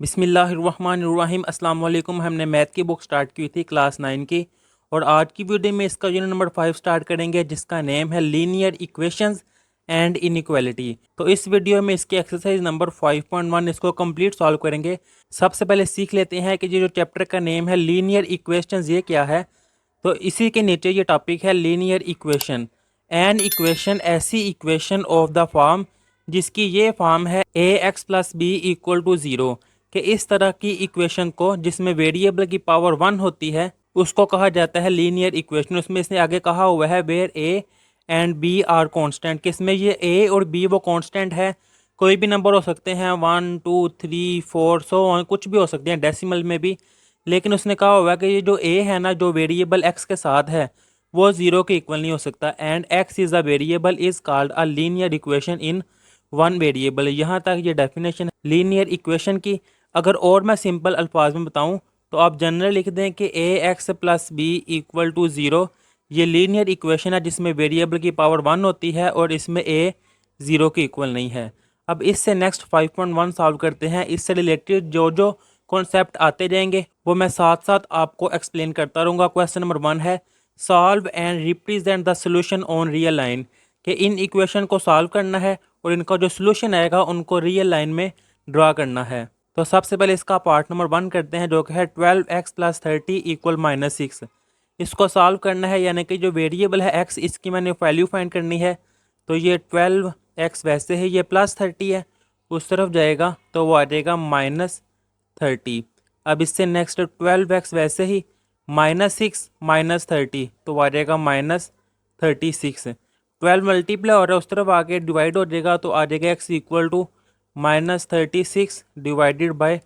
बिस्मिल्लाहिर्रहमानिर्रहीम अस्सलाम वालेकुम। हमने मैथ की बुक स्टार्ट की थी क्लास 9 की, और आज की वीडियो में इसका यूनिट नंबर 5 स्टार्ट करेंगे जिसका नेम है लीनियर इक्वेशंस एंड इनइक्वालिटी। तो इस वीडियो में इसकी एक्सरसाइज नंबर 5.1 इसको कंप्लीट सॉल्व करेंगे। सबसे पहले सीख लेते हैं कि ये जो चैप्टर का नेम है लीनियर इक्वेशंस ये क्या है। तो इसी के नीचे ये टॉपिक है लीनियर इक्वेशन। एन इक्वेशन ऐसी इक्वेशन ऑफ द फॉर्म जिसकी ये फॉर्म है a x plus b equal to zero, कि इस तरह की इक्वेशन को जिसमें वेरिएबल की पावर 1 होती है उसको कहा जाता है लीनियर इक्वेशन। उसमें इसने आगे कहा हुआ है where A and B are constant, कि इसमें ये ए और बी वो कांस्टेंट है। कोई भी नंबर हो सकते हैं 1 2 3 4 कुछ भी हो सकते हैं, डेसिमल में भी। लेकिन उसने कहा हुआ है कि ये जो ए है ना, जो वेरिएबल एक्स के साथ है वो ज़ीरो के इक्वल नहीं हो सकता। And x is a variable is called a linear equation in one variable. यहाँ तक ये डेफिनेशन है लीनियर इक्वेशन की। अगर और मैं सिंपल अल्फाज में बताऊँ तो आप जनरल लिख दें कि a x plus b equal to zero ये लीनियर इक्वेशन है जिसमें वेरिएबल की पावर 1 होती है और इसमें ए ज़ीरो के इक्वल नहीं है। अब इससे नेक्स्ट 5.1 सॉल्व करते हैं। इससे रिलेटेड जो जो कॉन्सेप्ट आते जाएंगे वो मैं साथ साथ आपको एक्सप्लेन करता रहूँगा। क्वेश्चन नंबर 1 है solve and represent the solution on real line, कि इन इक्वेशन को सॉल्व करना है और इनका जो सोल्यूशन आएगा उनको रियल लाइन में ड्रा करना है। तो सबसे पहले इसका पार्ट नंबर 1 करते हैं जो कि है 12x प्लस 30 इक्वल -6। इसको सॉल्व करना है, यानी कि जो वेरिएबल है x इसकी मैंने वैल्यू फाइंड करनी है। तो ये 12x वैसे है, ये प्लस 30 है, उस तरफ जाएगा तो वो आ जाएगा -30। अब इससे नेक्स्ट 12x वैसे ही -6 -30 तो वो आ जाएगा -36। 12 मल्टीप्लाई हो रहा है, उस तरफ आके डिवाइड हो जाएगा तो आ जाएगा x equal to -36 divided by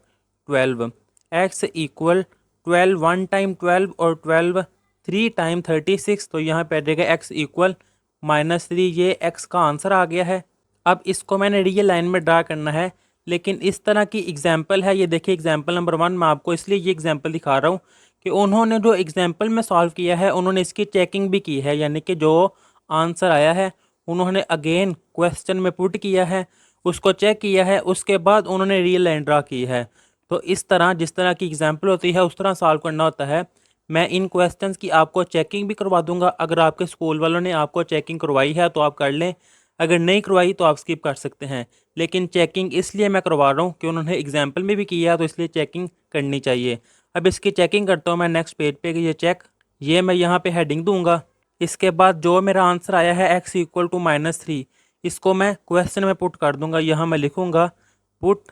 12। x equal 12 1 time 12 और 12 3 टाइम 36, तो यहाँ पे आ जाएगा x इक्वल -3। ये x का आंसर आ गया है। अब इसको मैंने रियल लाइन में ड्रा करना है, लेकिन इस तरह की एग्जाम्पल है। ये देखिए एग्जाम्पल नंबर 1, मैं आपको इसलिए ये एग्जाम्पल दिखा रहा हूँ कि उन्होंने जो एग्जाम्पल में सॉल्व किया है उन्होंने इसकी चेकिंग भी की है, यानी कि जो आंसर आया है उन्होंने अगेन क्वेश्चन में पुट किया है, उसको चेक किया है, उसके बाद उन्होंने रियल लाइन ड्रा की है। तो इस तरह जिस तरह की एग्जाम्पल होती है उस तरह सॉल्व करना होता है। मैं इन क्वेश्चंस की आपको चेकिंग भी करवा दूंगा। अगर आपके स्कूल वालों ने आपको चेकिंग करवाई है तो आप कर लें, अगर नहीं करवाई तो आप स्किप कर सकते हैं। लेकिन चेकिंग इसलिए मैं करवा रहा हूँ कि उन्होंने एग्जाम्पल में भी किया तो इसलिए चेकिंग करनी चाहिए। अब इसकी चेकिंग करता हूँ मैं नेक्स्ट पेज पे कि ये चेक, ये मैं यहाँ पे हेडिंग दूंगा। इसके बाद जो मेरा आंसर आया है x इक्वल टू -3, इसको मैं क्वेश्चन में पुट कर दूंगा। यहाँ मैं लिखूंगा पुट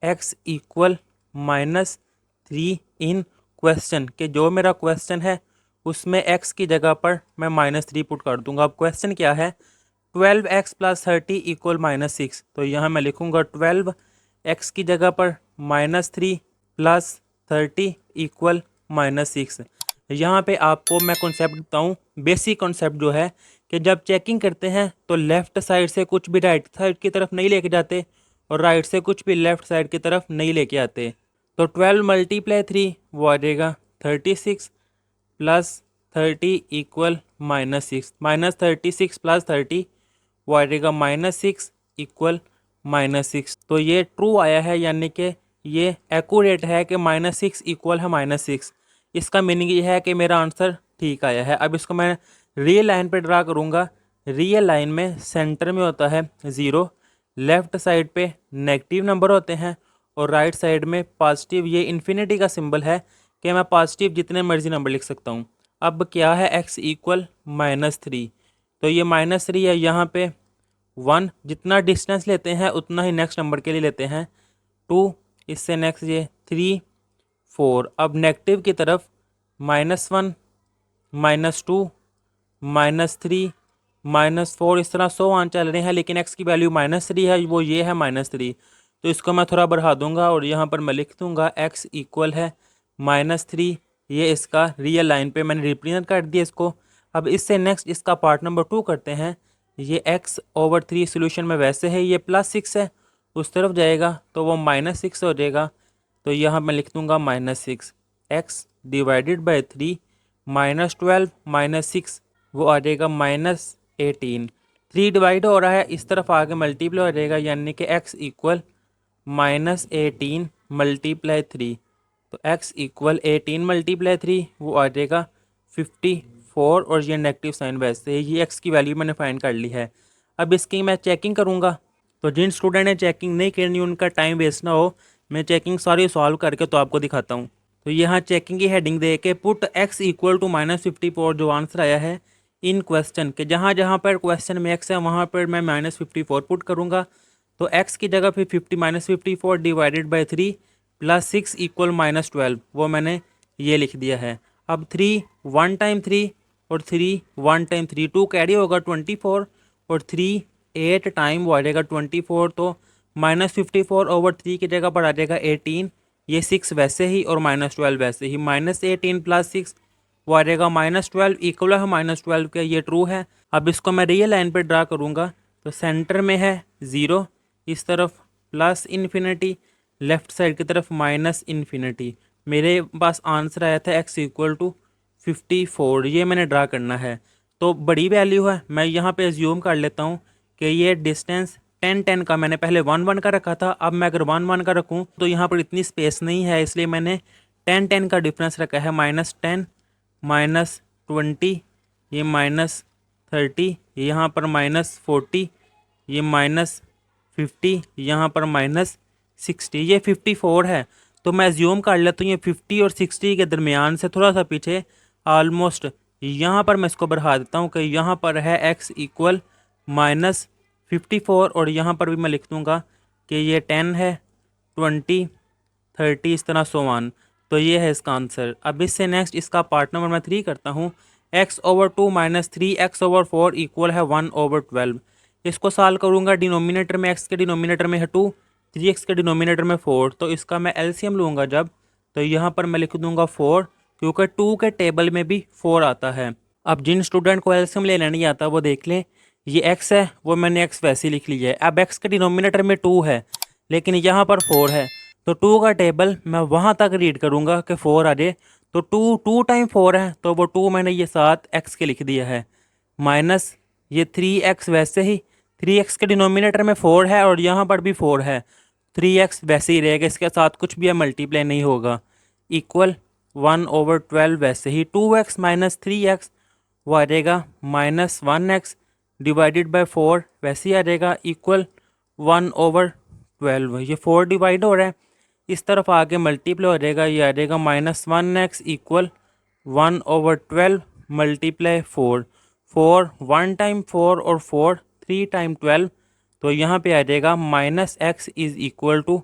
x इक्वल -3 इन क्वेश्चन, के जो मेरा क्वेश्चन है उसमें x की जगह पर मैं -3 पुट कर दूंगा। अब क्वेश्चन क्या है 12x प्लस 30 इक्वल -6, तो यहाँ मैं लिखूंगा 12x की जगह पर -3 प्लस 30 इक्वल -6। यहाँ पे आपको मैं कॉन्सेप्ट बताऊँ, बेसिक कॉन्सेप्ट जो है कि जब चेकिंग करते हैं तो लेफ़्ट साइड से कुछ भी राइट साइड की तरफ नहीं लेके जाते और राइट से कुछ भी लेफ़्ट साइड की तरफ नहीं लेके आते। तो 12 मल्टीप्लाई 3 वो आ जाएगा 36 प्लस 30 इक्वल -6, -36 प्लस 30 वो आ जाएगा -6 इक्वल -6। तो ये ट्रू आया है, यानी कि ये एक्यूरेट है कि -6 इक्वल है -6। इसका मीनिंग ये है कि मेरा आंसर ठीक आया है। अब इसको मैं रियल लाइन पे ड्रा करूँगा। रियल लाइन में सेंटर में होता है ज़ीरो, लेफ़्ट साइड पे नेगेटिव नंबर होते हैं और राइट साइड में पॉजिटिव। ये इन्फिनिटी का सिंबल है कि मैं पॉजिटिव जितने मर्जी नंबर लिख सकता हूँ। अब क्या है x इक्वल -3, तो ये -3 है। यहाँ पे 1 जितना डिस्टेंस लेते हैं उतना ही नेक्स्ट नंबर के लिए लेते हैं। 2, इससे नेक्स्ट ये 3 4। अब नेगेटिव की तरफ -1 -2 -3 -4 इस तरह 100 वन चल रहे हैं, लेकिन x की वैल्यू -3 है, वो ये है -3। तो इसको मैं थोड़ा बढ़ा दूंगा और यहाँ पर मैं लिख दूंगा x इक्वल है -3। ये इसका रियल लाइन पे मैंने रिप्रेजेंट कर दिया इसको। अब इससे नेक्स्ट इसका पार्ट नंबर 2 करते हैं। ये x/3 सोल्यूशन में वैसे है, ये +6 है, उस तरफ जाएगा तो वो -6 हो जाएगा। तो यहाँ मैं लिख दूंगा -6 x डिवाइडेड बाई 3 -12 -6 वो आ जाएगा -18। 3 डिवाइड हो रहा है, इस तरफ आगे मल्टीप्लाई हो जाएगा, यानी कि x इक्वल -18 मल्टीप्लाई 3, तो x इक्वल 18 मल्टीप्लाई 3 वो आ जाएगा 54, और ये नेगेटिव साइन वैसे ये x की वैल्यू मैंने फाइंड कर ली है। अब इसकी मैं चेकिंग करूँगा, तो जिन स्टूडेंट ने चेकिंग नहीं करनी उनका टाइम वेस्ट ना हो, मैं चेकिंग सारी सॉल्व करके तो आपको दिखाता हूँ। तो यहाँ चेकिंग की हेडिंग दे के पुट x इक्वल टू -54 जो आंसर आया है इन क्वेश्चन के, जहाँ जहाँ पर क्वेश्चन में x है वहाँ पर मैं -54 पुट करूँगा। तो x की जगह फिर 54 डिवाइडेड बाई 3 प्लस 6 इक्वल -12 वो मैंने ये लिख दिया है। अब 3 1 टाइम 3 और 3 1 टाइम 3, 2 कैरी होगा 24 और 3 8 टाइम वो आ जाएगा 24, तो -54 ओवर 3 की जगह पर आ जाएगा 18, ये 6 वैसे ही और -12 वैसे ही, -18 प्लस 6 वो आ जाएगा -12 इक्वल है -12 के, ये ट्रू है। अब इसको मैं रियल लाइन पे ड्रा करूँगा, तो सेंटर में है 0, इस तरफ प्लस इन्फिनिटी, लेफ्ट साइड की तरफ माइनस इन्फिनिटी। मेरे पास आंसर आया था x इक्वल टू 54, ये मैंने ड्रा करना है। तो बड़ी वैल्यू है, मैं यहाँ पे एज्यूम कर लेता हूँ कि ये डिस्टेंस 10 10 का, मैंने पहले 1 1 का रखा था, अब मैं अगर 1 1 का रखूँ तो यहाँ पर इतनी स्पेस नहीं है, इसलिए मैंने 10 10 का डिफरेंस रखा है। -10 -20, ये -30, यहाँ पर -40, ये -50, यहाँ पर -60, ये 54 है। तो मैं एज्यूम कर लेता हूँ ये 50 और 60 के दरमियान से थोड़ा सा पीछे ऑलमोस्ट, यहाँ पर मैं इसको बढ़ा देता हूँ कि यहाँ पर है x इक्वल -54, और यहाँ पर भी मैं लिख दूँगा कि ये 10 है, 20, 30, इस तरह 100। तो ये है इसका आंसर। अब इससे नेक्स्ट इसका पार्ट नंबर मैं 3 करता हूँ। x/2 - 3x/4 इक्वल है 1/12। इसको सॉल्व करूँगा, डिनोमिनेटर में x के डिनोमिनेटर में है 2, 3x के डिनोमिनेटर में 4, तो इसका मैं एलसीएम लूँगा जब, तो यहाँ पर मैं लिख दूँगा 4, क्योंकि 2 के टेबल में भी 4 आता है। अब जिन स्टूडेंट को एलसीएम लेना नहीं आता वो देख लें, ये x है वो मैंने x वैसे ही लिख लिया है। अब x के डिनोमिनेटर में 2 है लेकिन यहाँ पर 4 है, तो 2 का टेबल मैं वहाँ तक रीड करूँगा कि 4 आ जाए, तो 2 टाइम 4 है, तो वो 2 मैंने ये साथ x के लिख दिया है, माइनस ये 3x वैसे ही, 3x के डिनोमिनेटर में 4 है और यहाँ पर भी 4 है, 3x वैसे ही रहेगा, इसके साथ कुछ भी मल्टीप्लाई नहीं होगा, इक्वल 1/12 वैसे ही, 2x - 3x वो आ जाएगा -1x डिवाइडेड बाय 4 वैसे ही आ जाएगा, इक्वल 1/12। ये 4 डिवाइड हो रहा है, इस तरफ आके मल्टीप्लाई हो जाएगा, ये आ जाएगा -1x इक्वल 1/12 मल्टीप्लाई 4, 4 1 टाइम 4 और 4 3 टाइम 12, तो यहाँ पे आ जाएगा -x इज़ इक्वल टू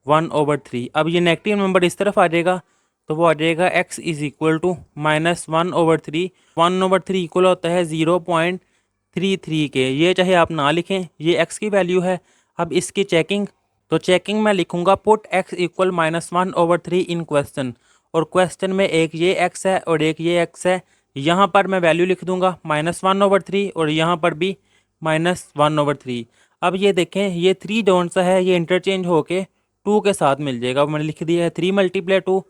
1/3। अब ये नेगेटिव नंबर इस तरफ आ जाएगा, तो वो आ जाएगा x is equal to -1/3। 1/3 equal होता है 0.33 के, ये चाहे आप ना लिखें, ये x की वैल्यू है। अब इसकी चेकिंग, तो चेकिंग में लिखूंगा पुट x इक्वल -1/3 इन क्वेश्चन, और क्वेश्चन में एक ये x है और एक ये x है, यहाँ पर मैं वैल्यू लिख दूंगा -1/3 और यहाँ पर भी -1/3। अब ये देखें, ये 3 जौन सा है ये इंटरचेंज होके 2 के साथ मिल जाएगा, मैंने लिख दिया है 3 × 2,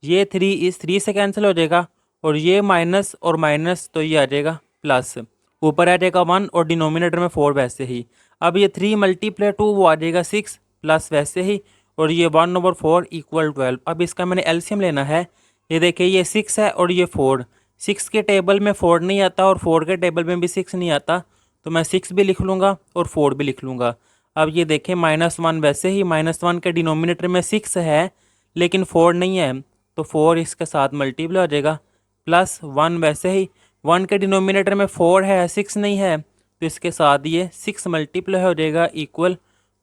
ये 3 इस 3 से कैंसिल हो जाएगा, और ये माइनस और माइनस तो ये आ जाएगा प्लस, ऊपर आ जाएगा 1 और डिनोमिनेटर में 4 वैसे ही। अब ये 3 × 2 वो आ जाएगा 6 प्लस वैसे ही, और ये 1/4 इक्वल 12। अब इसका मैंने एलसीएम लेना है, ये देखिए ये 6 है और ये 4, 6 के टेबल में 4 नहीं आता और 4 के टेबल में भी 6 नहीं आता, तो मैं 6 भी लिख लूँगा और 4 भी लिख लूँगा। अब ये देखें -1 वैसे ही, -1 के डिनोमिनेटर में 6 है लेकिन 4 नहीं है, तो 4 इसके साथ मल्टीप्लाई हो जाएगा, प्लस 1 वैसे ही, 1 के डिनोमिनेटर में 4 है 6 नहीं है, तो इसके साथ ये 6 मल्टीप्लाई हो जाएगा, इक्वल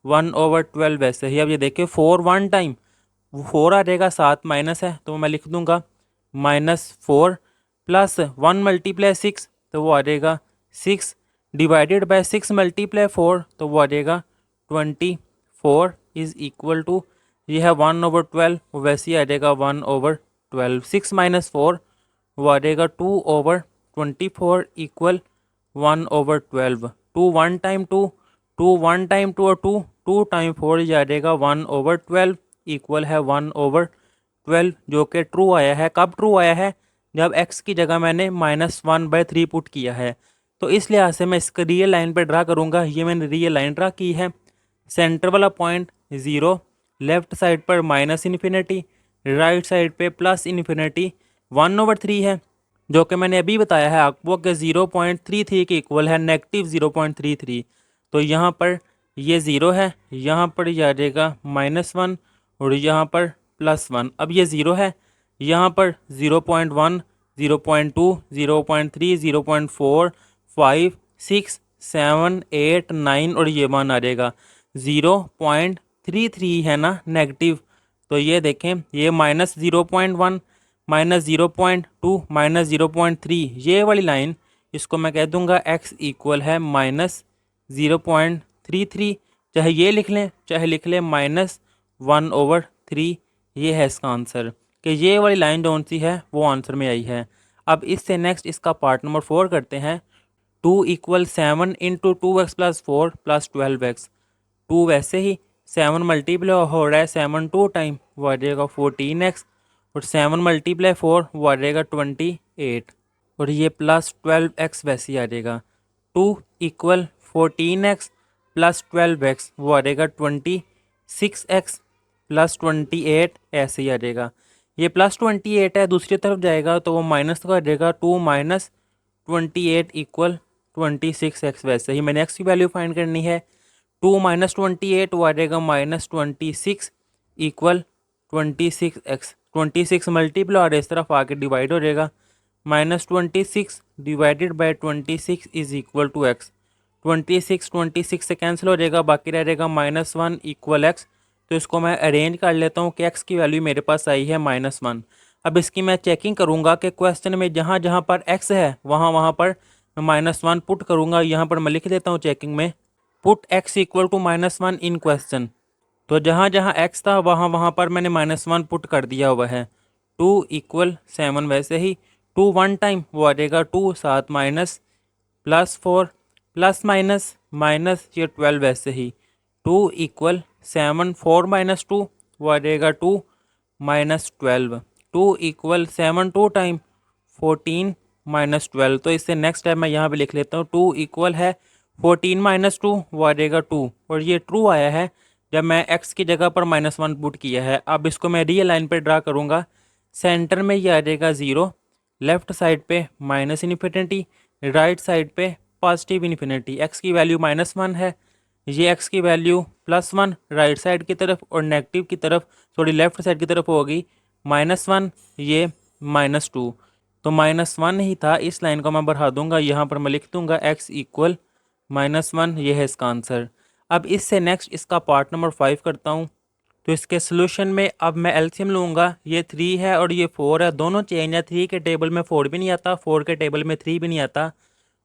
1/12 वैसे ही। अब ये देखिए 4 1 टाइम 4 आ जाएगा, साथ माइनस है तो मैं लिख दूंगा -4 प्लस 1 × 6, तो वो आ जाएगा 6 डिवाइडेड बाय 6 × 4, तो वो आ जाएगा 24 इज़ इक्वल टू, ये है 1/12 वो वैसे ही आ जाएगा 1/12, 6 - 4 वो आ जाएगा 2/24 इक्वल 1/12, 2 1 टाइम 2, 2 1 टाइम 2 और 2 2 टाइम 4, ये आ जाएगा 1/12 इक्वल है 1/12, जो कि ट्रू आया है। कब ट्रू आया है? जब x की जगह मैंने -1/3 पुट किया है। तो इस लिहाज से मैं इसको रियल लाइन पे ड्रा करूँगा, ये मैंने रियल लाइन ड्रा की है। सेंटर वाला पॉइंट ज़ीरो, लेफ़्ट साइड पर माइनस इन्फिनिटी, राइट साइड पे प्लस इन्फिनिटी 1/3 है, जो कि मैंने अभी बताया है आपको कि 0.33 के इक्वल है, नेगेटिव 0.33। तो यहाँ पर ये ज़ीरो है, यहाँ पर ये आ जाएगा -1 और यहाँ पर +1। अब ये ज़ीरो है, यहाँ पर 0.1, 0.2, 0.3, 0.4, 5, 6, 7, 8, 9 और ये 1 आ जाएगा। 0.33 है ना नेगेटिव, तो ये देखें ये -0.1, -0.2, -0.3, ये वाली लाइन इसको मैं कह दूंगा x इक्वल है -0.33। चाहे ये लिख लें चाहे लिख लें -1/3। ये है इसका आंसर कि ये वाली लाइन जो सी है वो आंसर में आई है। अब इससे नेक्स्ट इसका पार्ट नंबर 4 करते हैं। 2 = 7 × 2x + 4 + 12x। 2 वैसे ही 7 मल्टीप्लाई हो रहा है 7 2 टाइम, वो आ जाएगा 14x, और 7 × 4 वो आ जाएगा 28, और ये +12x वैसे ही आ जाएगा। 2 = 14x + 12x वो आ जाएगा 26x + 28 ऐसे ही आ जाएगा। ये +28 है, दूसरी तरफ जाएगा तो वो माइनस का आ जाएगा। 2 - 28 = 26x। वैसे ही मैंने x की वैल्यू फाइंड करनी है। 2 - 28 वो आ जाएगा -26 = 26x। 26 मल्टीप्लाई और इस तरफ आके डिवाइड हो जाएगा। -26 / 26 = x। 26 26 से कैंसिल हो जाएगा, बाकी रह जाएगा -1 = x। तो इसको मैं अरेंज कर लेता हूँ कि x की वैल्यू मेरे पास आई है -1। अब इसकी मैं चेकिंग करूँगा कि क्वेश्चन में जहाँ जहाँ पर x है वहाँ वहाँ पर मैं -1 पुट करूँगा। यहाँ पर मैं लिख देता हूँ चेकिंग में, पुट x = -1 इन क्वेश्चन। तो जहाँ जहाँ x था वहाँ वहाँ पर मैंने -1 पुट कर दिया हुआ है। 2 = 7 वैसे ही 2 1 टाइम वो आ जाएगा 2, साथ माइनस +4 प्लस माइनस माइनस ये 12 वैसे ही 2 = 7 4 - 2 वो आ जाएगा 2 - 12। 2 = 7 2 टाइम 14 - 12। तो इससे नेक्स्ट टाइम मैं यहाँ पे लिख लेता हूँ 2 इक्वल है 14 - 2 वो आ जाएगा 2, और ये ट्रू आया है जब मैं x की जगह पर -1 पुट किया है। अब इसको मैं रियल लाइन पे ड्रा करूँगा। सेंटर में ये आ जाएगा 0, लेफ्ट साइड पे माइनस इन्फिनिटी, राइट साइड पे पॉजिटिव इन्फिनिटी। x की वैल्यू -1 है, ये x की वैल्यू +1 राइट साइड की तरफ और नेगेटिव की तरफ थोड़ी लेफ्ट साइड की तरफ होगी -1, ये -2। तो -1 ही था, इस लाइन को मैं बढ़ा दूंगा, यहाँ पर मैं लिख दूंगा x = -1। ये है इसका आंसर। अब इससे नेक्स्ट इसका पार्ट नंबर 5 करता हूँ। तो इसके सोल्यूशन में अब मैं एलसीएम लूँगा। ये 3 है और ये 4 है, दोनों चेंज है। 3 के टेबल में 4 भी नहीं आता, 4 के टेबल में 3 भी नहीं आता,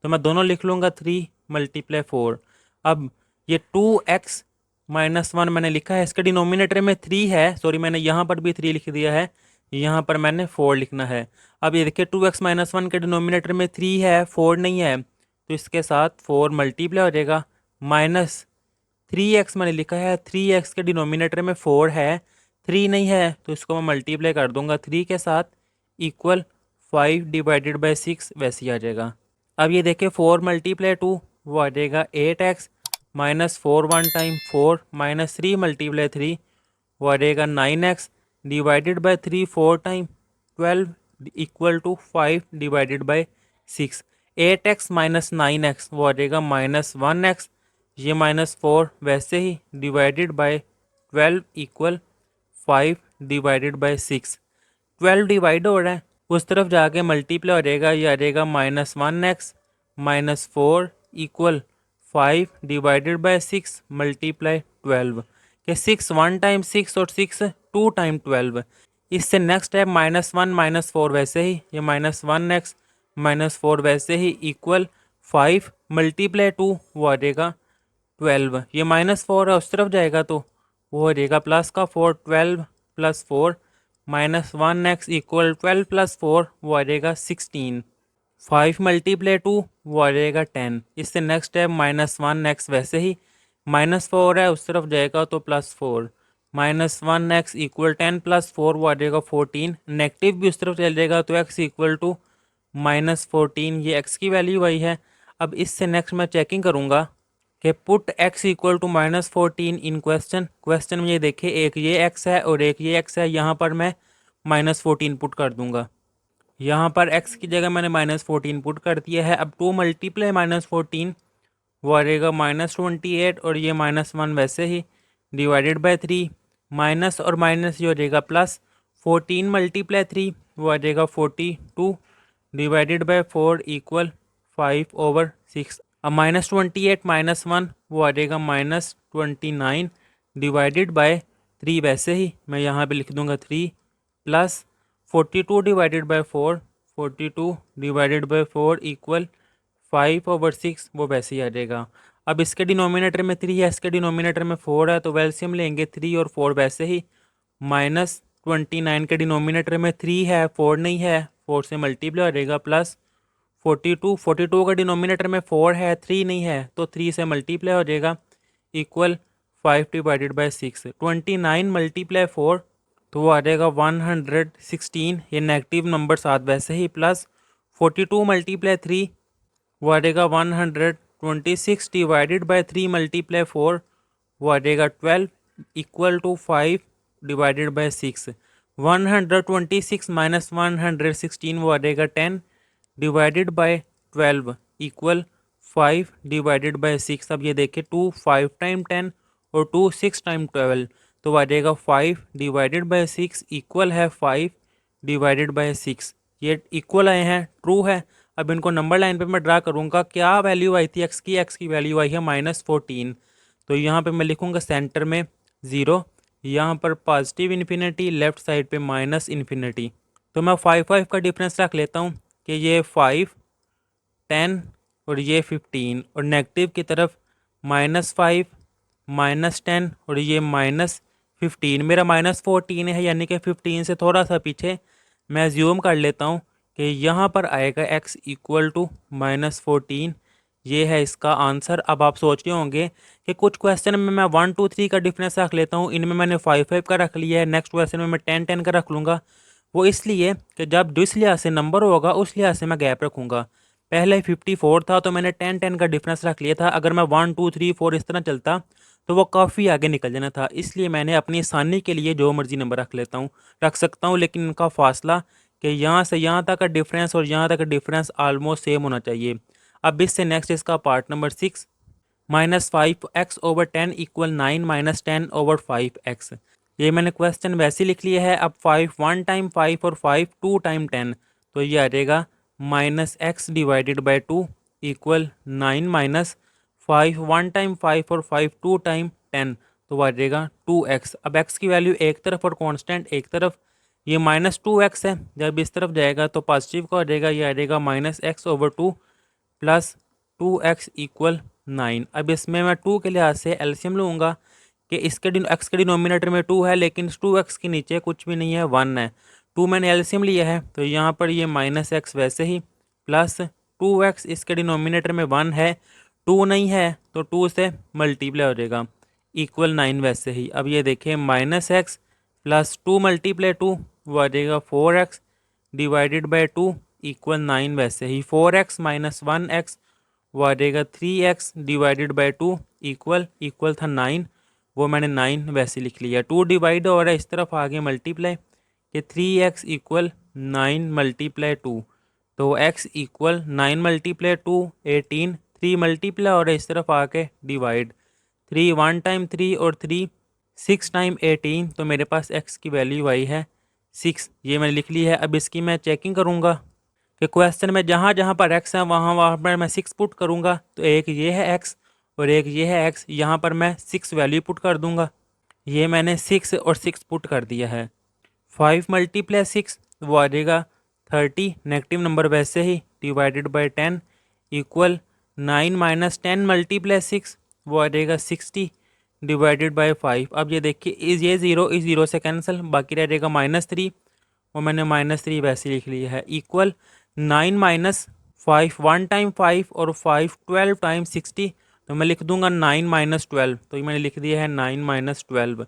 तो मैं दोनों लिख लूँगा 3 × 4। अब ये 2x - 1 मैंने लिखा है, इसके डिनोमिनेटर में 3 है, सॉरी मैंने यहाँ पर भी 3 लिख दिया है, यहाँ पर मैंने 4 लिखना है। अब ये देखिए 2x - 1 के डिनोमिनेटर में 3 है 4 नहीं है, तो इसके साथ 4 मल्टीप्लाई हो जाएगा। -3x मैंने लिखा है, 3x के डिनोमिनेटर में 4 है 3 नहीं है, तो इसको मैं मल्टीप्लाई कर दूंगा 3 के साथ, इक्वल 5 / 6 वैसे ही आ जाएगा। अब ये देखिए 4 × 2 वो आ जाएगा 8x, -4 1 टाइम 4 -3 × 3 वो आ जाएगा 9x, divided by 3 4 time 12 = 5 / 6। 8x - 9x वो आ जाएगा -1x, ये -4 वैसे ही डिवाइडेड बाय 12 = 5 / 6। 12 डिवाइड हो रहा है, उस तरफ जाके मल्टीप्लाई हो जाएगा, ये आ जाएगा -1x -4 = 5 / 6 × 12 के 6 1 टाइम 6 और 6 2 टाइम 12। इससे नेक्स्ट है -1 -4 वैसे ही, ये -1x -4 वैसे ही इक्वल 5 × 2 वो आ जाएगा 12। ये -4 है, उस तरफ जाएगा तो वो हो जाएगा प्लस का 4, 12 + 4 -1x = 12 + 4 वो आ जाएगा 16। 5 × 2 वो आ जाएगा 10। इससे नेक्स्ट है -1x वैसे ही, -4 है उस तरफ जाएगा तो +4 -1x = 10 + 4 वो आ जाएगा 14। नेगेटिव भी उस तरफ चल जाएगा तो x = -14, ये x की वैल्यू आई है। अब इससे नेक्स्ट मैं चेकिंग करूँगा कि put x equal to -14 in question में ये देखिए एक ये x है और एक ये x है, यहाँ पर मैं -14 पुट कर दूंगा। यहाँ पर x की जगह मैंने -14 पुट कर दिया है। अब 2 मल्टीप्लाई -14 वो आ जाएगा -28 और ये -1 वैसे ही डिवाइडेड बाय 3 माइनस और माइनस ये हो जाएगा प्लस 14 मल्टीप्लाई 3 वो आ जाएगा 42 डिवाइडेड बाय 4 इक्वल 5/6। अब -28 -1 वो आ जाएगा -29 डिवाइडेड बाय 3 वैसे ही मैं यहाँ पे लिख दूंगा 3 plus 42 divided by 4 42 divided by 4 equal 5/6 वो वैसे ही आ जाएगा। अब इसके डिनोमिनेटर में 3 है, इसके डिनोमिनेटर में 4 है, तो वेल्सियम लेंगे 3 और 4 वैसे ही -29 के डिनोमिनेटर में 3 है 4 नहीं है, 4 से मल्टीप्लाई हो जाएगा प्लस 42 का डिनोमिनेटर में 4 है 3 नहीं है, तो 3 से मल्टीप्लाई हो जाएगा इक्वल 5 डिवाइडेड बाय 6। 29 मल्टीप्लाई 4 तो वो आ जाएगा 116, ये नेगेटिव नंबर साथ वैसे ही प्लस 42 मल्टीप्लाई 3 वो आ जाएगा 126 डिवाइडेड बाय 3 मल्टीप्लाई 4 वो आ जाएगा 12 equal to 5 divided by 6। 126 minus 116 वो आ जाएगा 10 divided by 12 equal 5 divided by 6। अब ये देखिए 2 5 टाइम 10 और 2 6 टाइम 12 तो आ जाएगा 5 डिवाइडेड बाय 6 इक्वल है 5 डिवाइडेड बाय 6। ये इक्वल आए हैं, ट्रू है। अब इनको नंबर लाइन पे मैं ड्रा करूँगा, क्या वैल्यू आई थी एक्स की वैल्यू आई है -14। तो यहाँ पे मैं लिखूँगा सेंटर में 0, यहाँ पर पॉजिटिव इन्फिनिटी, लेफ्ट साइड पे माइनस इन्फिनिटी। तो मैं 5 का डिफरेंस रख लेता हूँ कि ये 5 10 और ये 15 और नेगेटिव की तरफ -5 -10 और ये -15। मेरा -14 है यानी कि 15 से थोड़ा सा पीछे मैं ज्यूम कर लेता हूँ कि यहाँ पर आएगा x इक्वल टू -14। ये है इसका आंसर। अब आप सोच रहे होंगे कि कुछ क्वेश्चन में मैं 1 2 3 का डिफरेंस रख लेता हूँ, इनमें मैंने 5 का रख लिया है, नेक्स्ट क्वेश्चन में मैं 10 10 का रख लूँगा। वो इसलिए कि जब जिस लिहाज से नंबर होगा उस लिहाज से मैं गैप रखूँगा। पहले 54 था तो मैंने 10 10 का डिफरेंस रख लिया था। अगर मैं 1 2 3 4 इस तरह चलता तो वो काफ़ी आगे निकल जाना था, इसलिए मैंने अपनी आसानी के लिए जो मर्जी नंबर रख सकता हूँ, लेकिन इनका फासला कि यहाँ से यहाँ तक का डिफरेंस और यहाँ तक का डिफरेंस आलमोस्ट सेम होना चाहिए। अब इससे नेक्स्ट इसका part number 6 -5x/10 equal 9 -10/5x। ये मैंने क्वेश्चन वैसे लिख लिया है। अब 5 1 टाइम 5 और 5 2 टाइम 10 तो ये आ जाएगा -x divided by 2 equal 9 -5 1 time 5 और 5 2 टाइम 10 तो आ जाएगा 2x। अब x की वैल्यू एक तरफ और कांस्टेंट एक तरफ, ये -2x है, जब इस तरफ जाएगा तो पॉजिटिव का हो जाएगा, ये आ जाएगा -x/2 प्लस 2x इक्वल 9। अब इसमें मैं 2 के लिहाज से एलसीएम लूँगा कि इसके x के डिनोमिनेटर में 2 है लेकिन 2x के नीचे कुछ भी नहीं है, 1 है। 2 मैंने एलसीएम लिया है तो यहाँ पर ये -x वैसे ही प्लस 2x, इसके डिनोमिनेटर में 1 है, 2 नहीं है तो 2 से मल्टीप्लाई हो जाएगा इक्वल 9 वैसे ही। अब ये देखिए -x प्लस 2 मल्टीप्लाई 2 वो आ जाएगा 4x डिवाइडेड बाई 2 इक्वल 9 वैसे ही। 4x माइनस 1x वो आ जाएगा 3x डिवाइडेड बाई 2 इक्वल था 9, वो मैंने 9 वैसे लिख लिया। 2 डिवाइड हो रहा है इस तरफ आगे मल्टीप्लाई कि 3x इक्वल 9 मल्टीप्लाई 2, तो x इक्वल 9 मल्टीप्लाई 2 18, 3 मल्टीप्लाई हो रहा है इस तरफ आके डिवाइड, 3 1 टाइम 3 और 3 6 टाइम 18, तो मेरे पास x की वैल्यू आई है 6, ये मैंने लिख ली है। अब इसकी मैं चेकिंग करूँगा कि क्वेश्चन में जहाँ जहाँ पर x है वहाँ पर मैं 6 पुट करूँगा, तो एक ये है x और एक ये है x, यहाँ पर मैं 6 वैल्यू पुट कर दूँगा। ये मैंने 6 और 6 पुट कर दिया है। 5 मल्टीप्लाई 6 वो आ जाएगा 30, नेगेटिव नंबर वैसे ही divided by 10 equal 9 minus 10 multiply 6 वो आ जाएगा 60 डिवाइडेड बाई 5। अब ये देखिए ये ज़ीरो इस ज़ीरो से कैंसिल, बाकी रह जाएगा -3, और मैंने -3 वैसे लिख लिया है इक्वल 9 माइनस 5 1 टाइम 5 और 5 12 टाइम 60, तो मैं लिख दूंगा 9 माइनस 12, तो ये मैंने लिख दिया है 9 माइनस 12।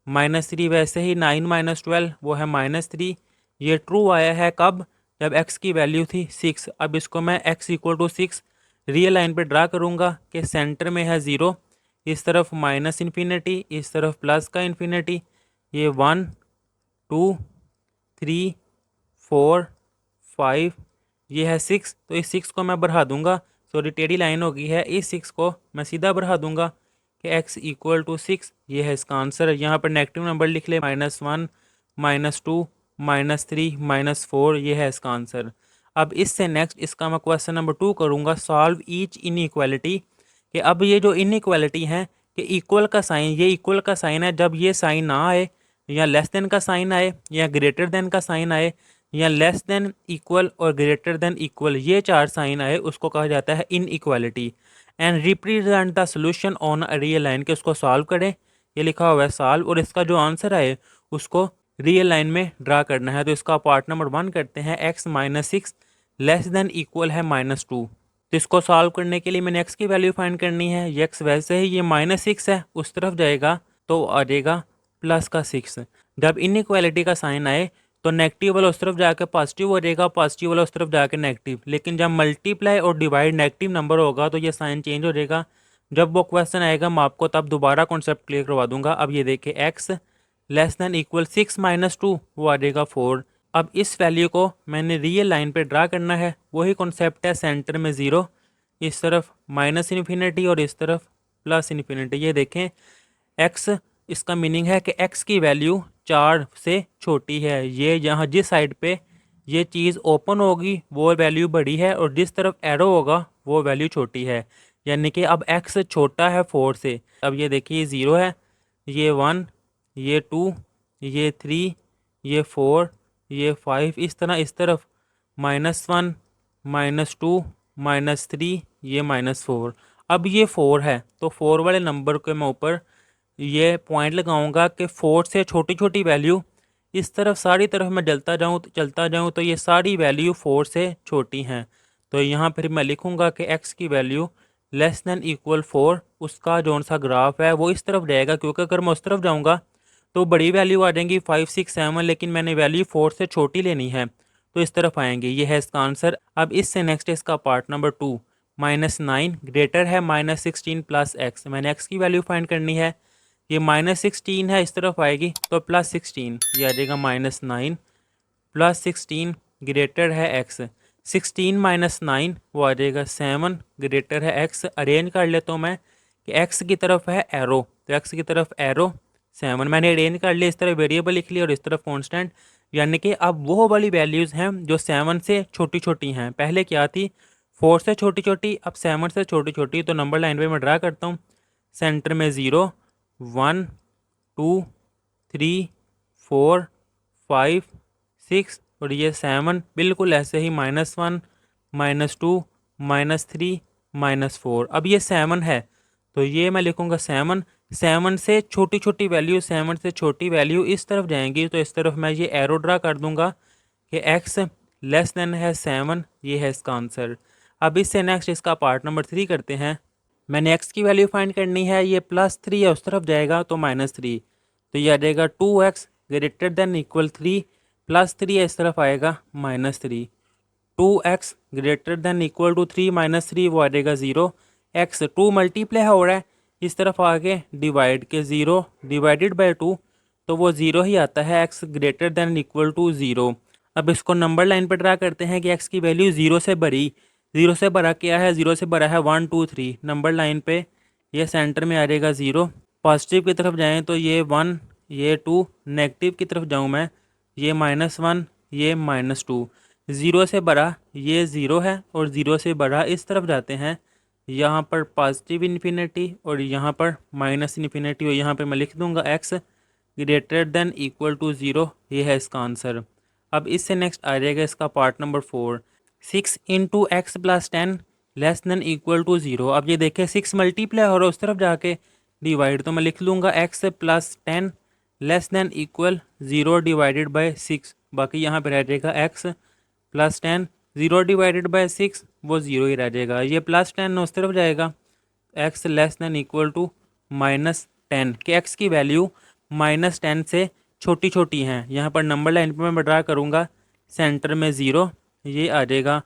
-3 वैसे ही 9 माइनस 12 वो है -3। ये ट्रू आया है कब, जब x की वैल्यू थी 6। अब इसको मैं x equal to 6 real line पे ड्रा करूँगा कि सेंटर में है ज़ीरो, इस तरफ माइनस इन्फिनिटी, इस तरफ प्लस का इन्फिनिटी, ये 1 2 3 4 5, ये है 6, तो इस 6 को मैं बढ़ा दूंगा, सॉरी टेढ़ी लाइन हो गई है, इस 6 को मैं सीधा बढ़ा दूंगा कि x इक्वल टू 6, ये है इसका आंसर। यहाँ पर नेगेटिव नंबर लिख ले, -1 -2 -3 -4, ये है इसका आंसर। अब इससे नेक्स्ट इसका मैं क्वेश्चन नंबर 2 करूँगा, सॉल्व ईच इनइक्वालिटी। कि अब ये जो इनइक्वालिटी है कि इक्वल का साइन, ये इक्वल का साइन है, जब ये साइन ना आए, या लेस देन का साइन आए, या ग्रेटर देन का साइन आए, या लेस देन, इक्वल और ग्रेटर देन इक्वल, ये चार साइन आए, उसको कहा जाता है inequality. And represent the solution on a real line, के उसको सॉल्व करें, ये लिखा हुआ है सॉल्व, और इसका जो आंसर आए उसको रियल लाइन में ड्रा करना है। तो इसका पार्ट नंबर 1 करते हैं, x minus 6 less than equal है -2। तो इसको सॉल्व करने के लिए मैंने x की वैल्यू फाइंड करनी है। ये x वैसे ही ये -6 है, उस तरफ जाएगा तो आ जाएगा प्लस का 6। जब इनइक्वालिटी का साइन आए तो नेगेटिव वाला उस तरफ जाकर पॉजिटिव हो जाएगा, पॉजिटिव वाला उस तरफ जाकर नेगेटिव। लेकिन जब मल्टीप्लाई और डिवाइड नेगेटिव नंबर होगा तो ये साइन चेंज हो जाएगा। जब वो क्वेश्चन आएगा मैं आपको तब दोबारा कॉन्सेप्ट क्लियर करवा दूंगा। अब ये देखिए x लेस देन इक्वल 6 -2, वो आ जाएगा 4। अब इस वैल्यू को मैंने रियल लाइन पे ड्रा करना है, वही कॉन्सेप्ट है, सेंटर में ज़ीरो, इस तरफ माइनस इन्फिनिटी और इस तरफ प्लस इन्फिनिटी। ये देखें x, इसका मीनिंग है कि x की वैल्यू 4 से छोटी है। ये यहाँ जिस साइड पे ये चीज़ ओपन होगी वो वैल्यू बड़ी है, और जिस तरफ एरो होगा वो वैल्यू छोटी है। यानी कि अब x छोटा है 4 से। अब ये देखिए 0 है, ये 1, ये 2, ये 3, ये 4, ये 5, इस तरह इस तरफ -1 -2 -3, ये -4। अब ये 4 है तो 4 वाले नंबर के मैं ऊपर ये पॉइंट लगाऊंगा कि 4 से छोटी छोटी वैल्यू इस तरफ सारी तरफ मैं चलता जाऊँ तो ये सारी वैल्यू 4 से छोटी हैं। तो यहाँ फिर मैं लिखूँगा कि x की वैल्यू लेस देन इक्वल 4, उसका जो सा ग्राफ है वो इस तरफ जाएगा, क्योंकि अगर मैं उस तरफ जाऊँगा तो बड़ी वैल्यू आ जाएंगी 5 6 7, लेकिन मैंने वैल्यू 4 से छोटी लेनी है तो इस तरफ आएंगे। ये है इसका आंसर। अब इससे नेक्स्ट है इसका पार्ट नंबर 2, -9 ग्रेटर है -16 प्लस x। मैंने x की वैल्यू फाइंड करनी है, ये -16 है, इस तरफ आएगी तो +16, ये आ जाएगा -9 +16 ग्रेटर है x। 16 -9 वो आ जाएगा 7 ग्रेटर है x। अरेंज कर लेता हूँ मैं कि x की तरफ है एरो, तो x की तरफ एरो 7 मैंने अरेंज कर लिया, इस तरफ वेरिएबल लिख लिया और इस तरफ कांस्टेंट। यानी कि अब वो वाली वैल्यूज़ हैं जो 7 से छोटी छोटी हैं। पहले क्या थी, 4 से छोटी छोटी, अब 7 से छोटी छोटी। तो नंबर लाइन पे मैं ड्रा करता हूँ, सेंटर में 0 1 2 3 4 5 6 और ये 7, बिल्कुल ऐसे ही -1 -2 -3 -4। अब ये 7 है तो ये मैं लिखूँगा 7। 7 से छोटी छोटी वैल्यू, 7 से छोटी वैल्यू इस तरफ जाएंगी, तो इस तरफ मैं ये एरो ड्रा कर दूंगा कि x लेस देन है 7, ये है इसका आंसर। अब इससे नेक्स्ट इसका पार्ट नंबर 3 करते हैं। मैंने x की वैल्यू फाइंड करनी है, ये +3 है, उस तरफ जाएगा तो -3, तो ये आ जाएगा 2x ग्रेटर देन इक्वल 3, +3 है, इस तरफ आएगा -3। 2x greater than equal to 3 -3 वो आ जाएगा 0। x 2 मल्टीप्लाई हो रहा है, इस तरफ आगे डिवाइड के 0 डिवाइडेड बाय 2, तो वो 0 ही आता है, x greater than equal to 0। अब इसको नंबर लाइन पर ड्रा करते हैं कि x की वैल्यू 0 से भरी, 0 से भरा क्या है, 0 से भरा है 1 2 3। नंबर लाइन पे ये सेंटर में आ जाएगा 0। पॉजिटिव की तरफ जाएँ तो ये 1 ये 2, नेगेटिव की तरफ जाऊँ मैं, ये -1 ये -2। 0 से बड़ा ये 0 है और 0 से बड़ा इस तरफ जाते हैं, यहाँ पर पॉजिटिव इन्फिनिटी और यहाँ पर माइनस इन्फिनिटी, और यहाँ पे मैं लिख दूंगा x greater than equal to 0, ये है इसका आंसर। अब इससे नेक्स्ट आ जाएगा इसका part number 4, 6 into X plus 10 less than equal to 0। अब ये देखें 6 मल्टीप्लाई हो रहा है, उस तरफ जाके डिवाइड, तो मैं लिख लूँगा x plus 10 less than equal 0 divided by 6। बाकी यहाँ पे रह जाएगा x प्लस 10, 0 डिवाइडेड बाय 6 वो 0 ही रह जाएगा। ये +10 उस तरफ जाएगा, x less than equal to -10, कि x की वैल्यू -10 से छोटी छोटी हैं। यहाँ पर नंबर लाइन पे मैं ड्रा करूँगा, सेंटर में 0, ये आ जाएगा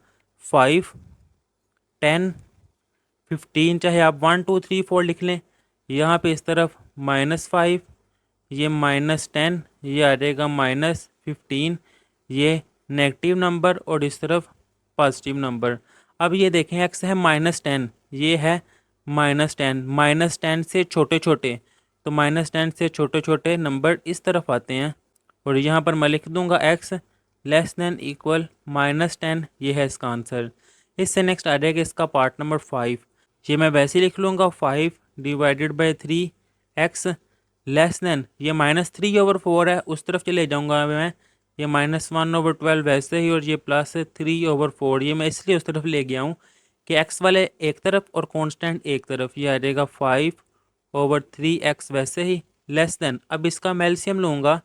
5 10 15 चाहे आप 1 2 3 4 लिख लें। यहाँ पे इस तरफ -5, ये -10, ये आ जाएगा -15, ये नेगेटिव नंबर और इस तरफ पॉजिटिव नंबर। अब ये देखें एक्स है -10, ये है -10, -10 से छोटे छोटे, तो -10 से छोटे छोटे नंबर इस तरफ आते हैं और यहाँ पर मैं लिख दूंगा एक्स लेस देन इक्वल -10, ये है इसका आंसर। इससे नेक्स्ट आ जाएगा इसका पार्ट नंबर 5। ये मैं वैसे ही लिख लूँगा 5 divided by 3 x less than, ये -3/4 है, उस तरफ चले जाऊँगा मैं, ये -1/12 वैसे ही, और ये +3/4, ये मैं इसलिए उस तरफ ले गया हूँ कि एक्स वाले एक तरफ और कांस्टेंट एक तरफ। ये आ जाएगा 5/3 वैसे ही लेस देन, अब इसका मैं एलसीएम लूँगा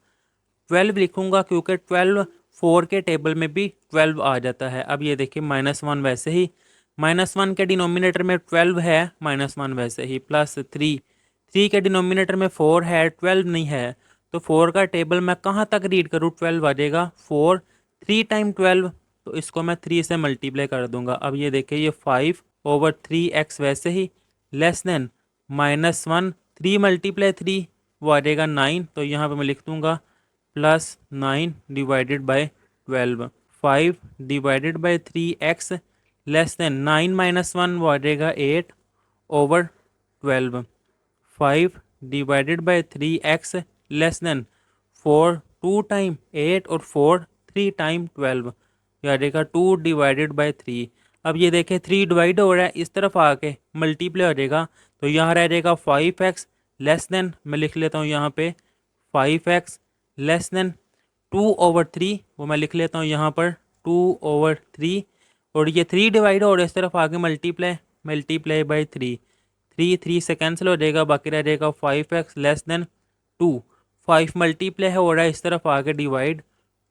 12 लिखूँगा क्योंकि 12 4 के टेबल में भी 12 आ जाता है। अब ये देखिए -1 वैसे ही, -1 के डिनोमिनेटर में 12 है, -1 वैसे ही, +3, 3 के डिनोमिनेटर में 4 है, 12 नहीं है, तो 4 का टेबल मैं कहाँ तक रीड करूँ, 12 आ जाएगा। 4 3 टाइम 12, तो इसको मैं 3 से मल्टीप्लाई कर दूंगा। अब ये देखिए ये 5/3 वैसे ही लेस देन -1, 3 × 3 वो आ जाएगा 9, तो यहाँ पे मैं लिख दूंगा +9 divided by 12। 5 divided by 3 less than 9 - 1 वो आ जाएगा 8/12। 5 divided by 3 less than 4 2 time 8 और 4 3 टाइम 12, यह आ जाएगा 2 डिवाइडेड बाई 3। अब ये देखें 3 डिवाइड हो रहा है, इस तरफ आके मल्टीप्लाई हो जाएगा, तो यहाँ रह जाएगा 5x लेस देन, मैं लिख लेता हूँ यहाँ पे 5x लेस देन 2/3, वो मैं लिख लेता हूँ यहाँ पर 2/3, और ये 3 डिवाइड हो रहा है, इस तरफ आगे मल्टीप्लाई बाई 3, 3 से कैंसिल हो जाएगा, बाकी रह जाएगा 5x लेस देन 2। 5 मल्टीप्लाई हो रहा है, इस तरफ आगे डिवाइड,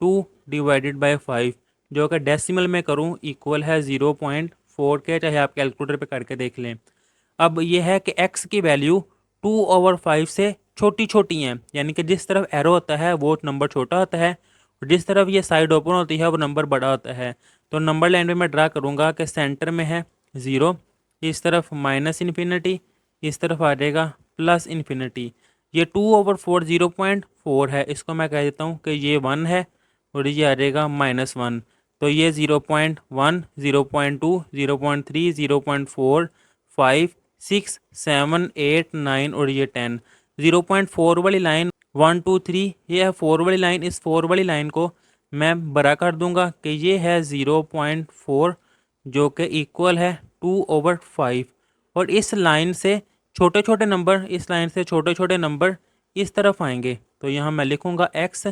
2 डिवाइडेड बाई 5, जो कि डेसिमल में करूँ इक्वल है 0.4 के, चाहे आप कैलकुलेटर पे करके देख लें। अब ये है कि x की वैल्यू 2/5 से छोटी छोटी हैं, यानी कि जिस तरफ एरो होता है वो नंबर छोटा होता है, और जिस तरफ ये साइड ओपन होती है वो नंबर बड़ा होता है। तो नंबर लाइन पे मैं ड्रा करूँगा कि सेंटर में है 0, इस तरफ -इन्फिनिटी, इस तरफ आ जाएगा +इन्फिनिटी। ये 2/4 0.4 है, इसको मैं कह देता हूँ कि ये 1 है, और ये आ जाएगा -1, तो ये 0.1 0.2 0.3 0.4 5 6 7 8 9 और ये 10। 0.4 वाली लाइन 1 2 3, ये है 4 वाली लाइन, इस 4 वाली लाइन को मैं बड़ा कर दूंगा कि ये है 0.4, जो कि इक्वल है 2/5, और इस लाइन से छोटे छोटे नंबर, इस लाइन से छोटे छोटे नंबर इस तरफ आएंगे, तो यहाँ मैं लिखूँगा x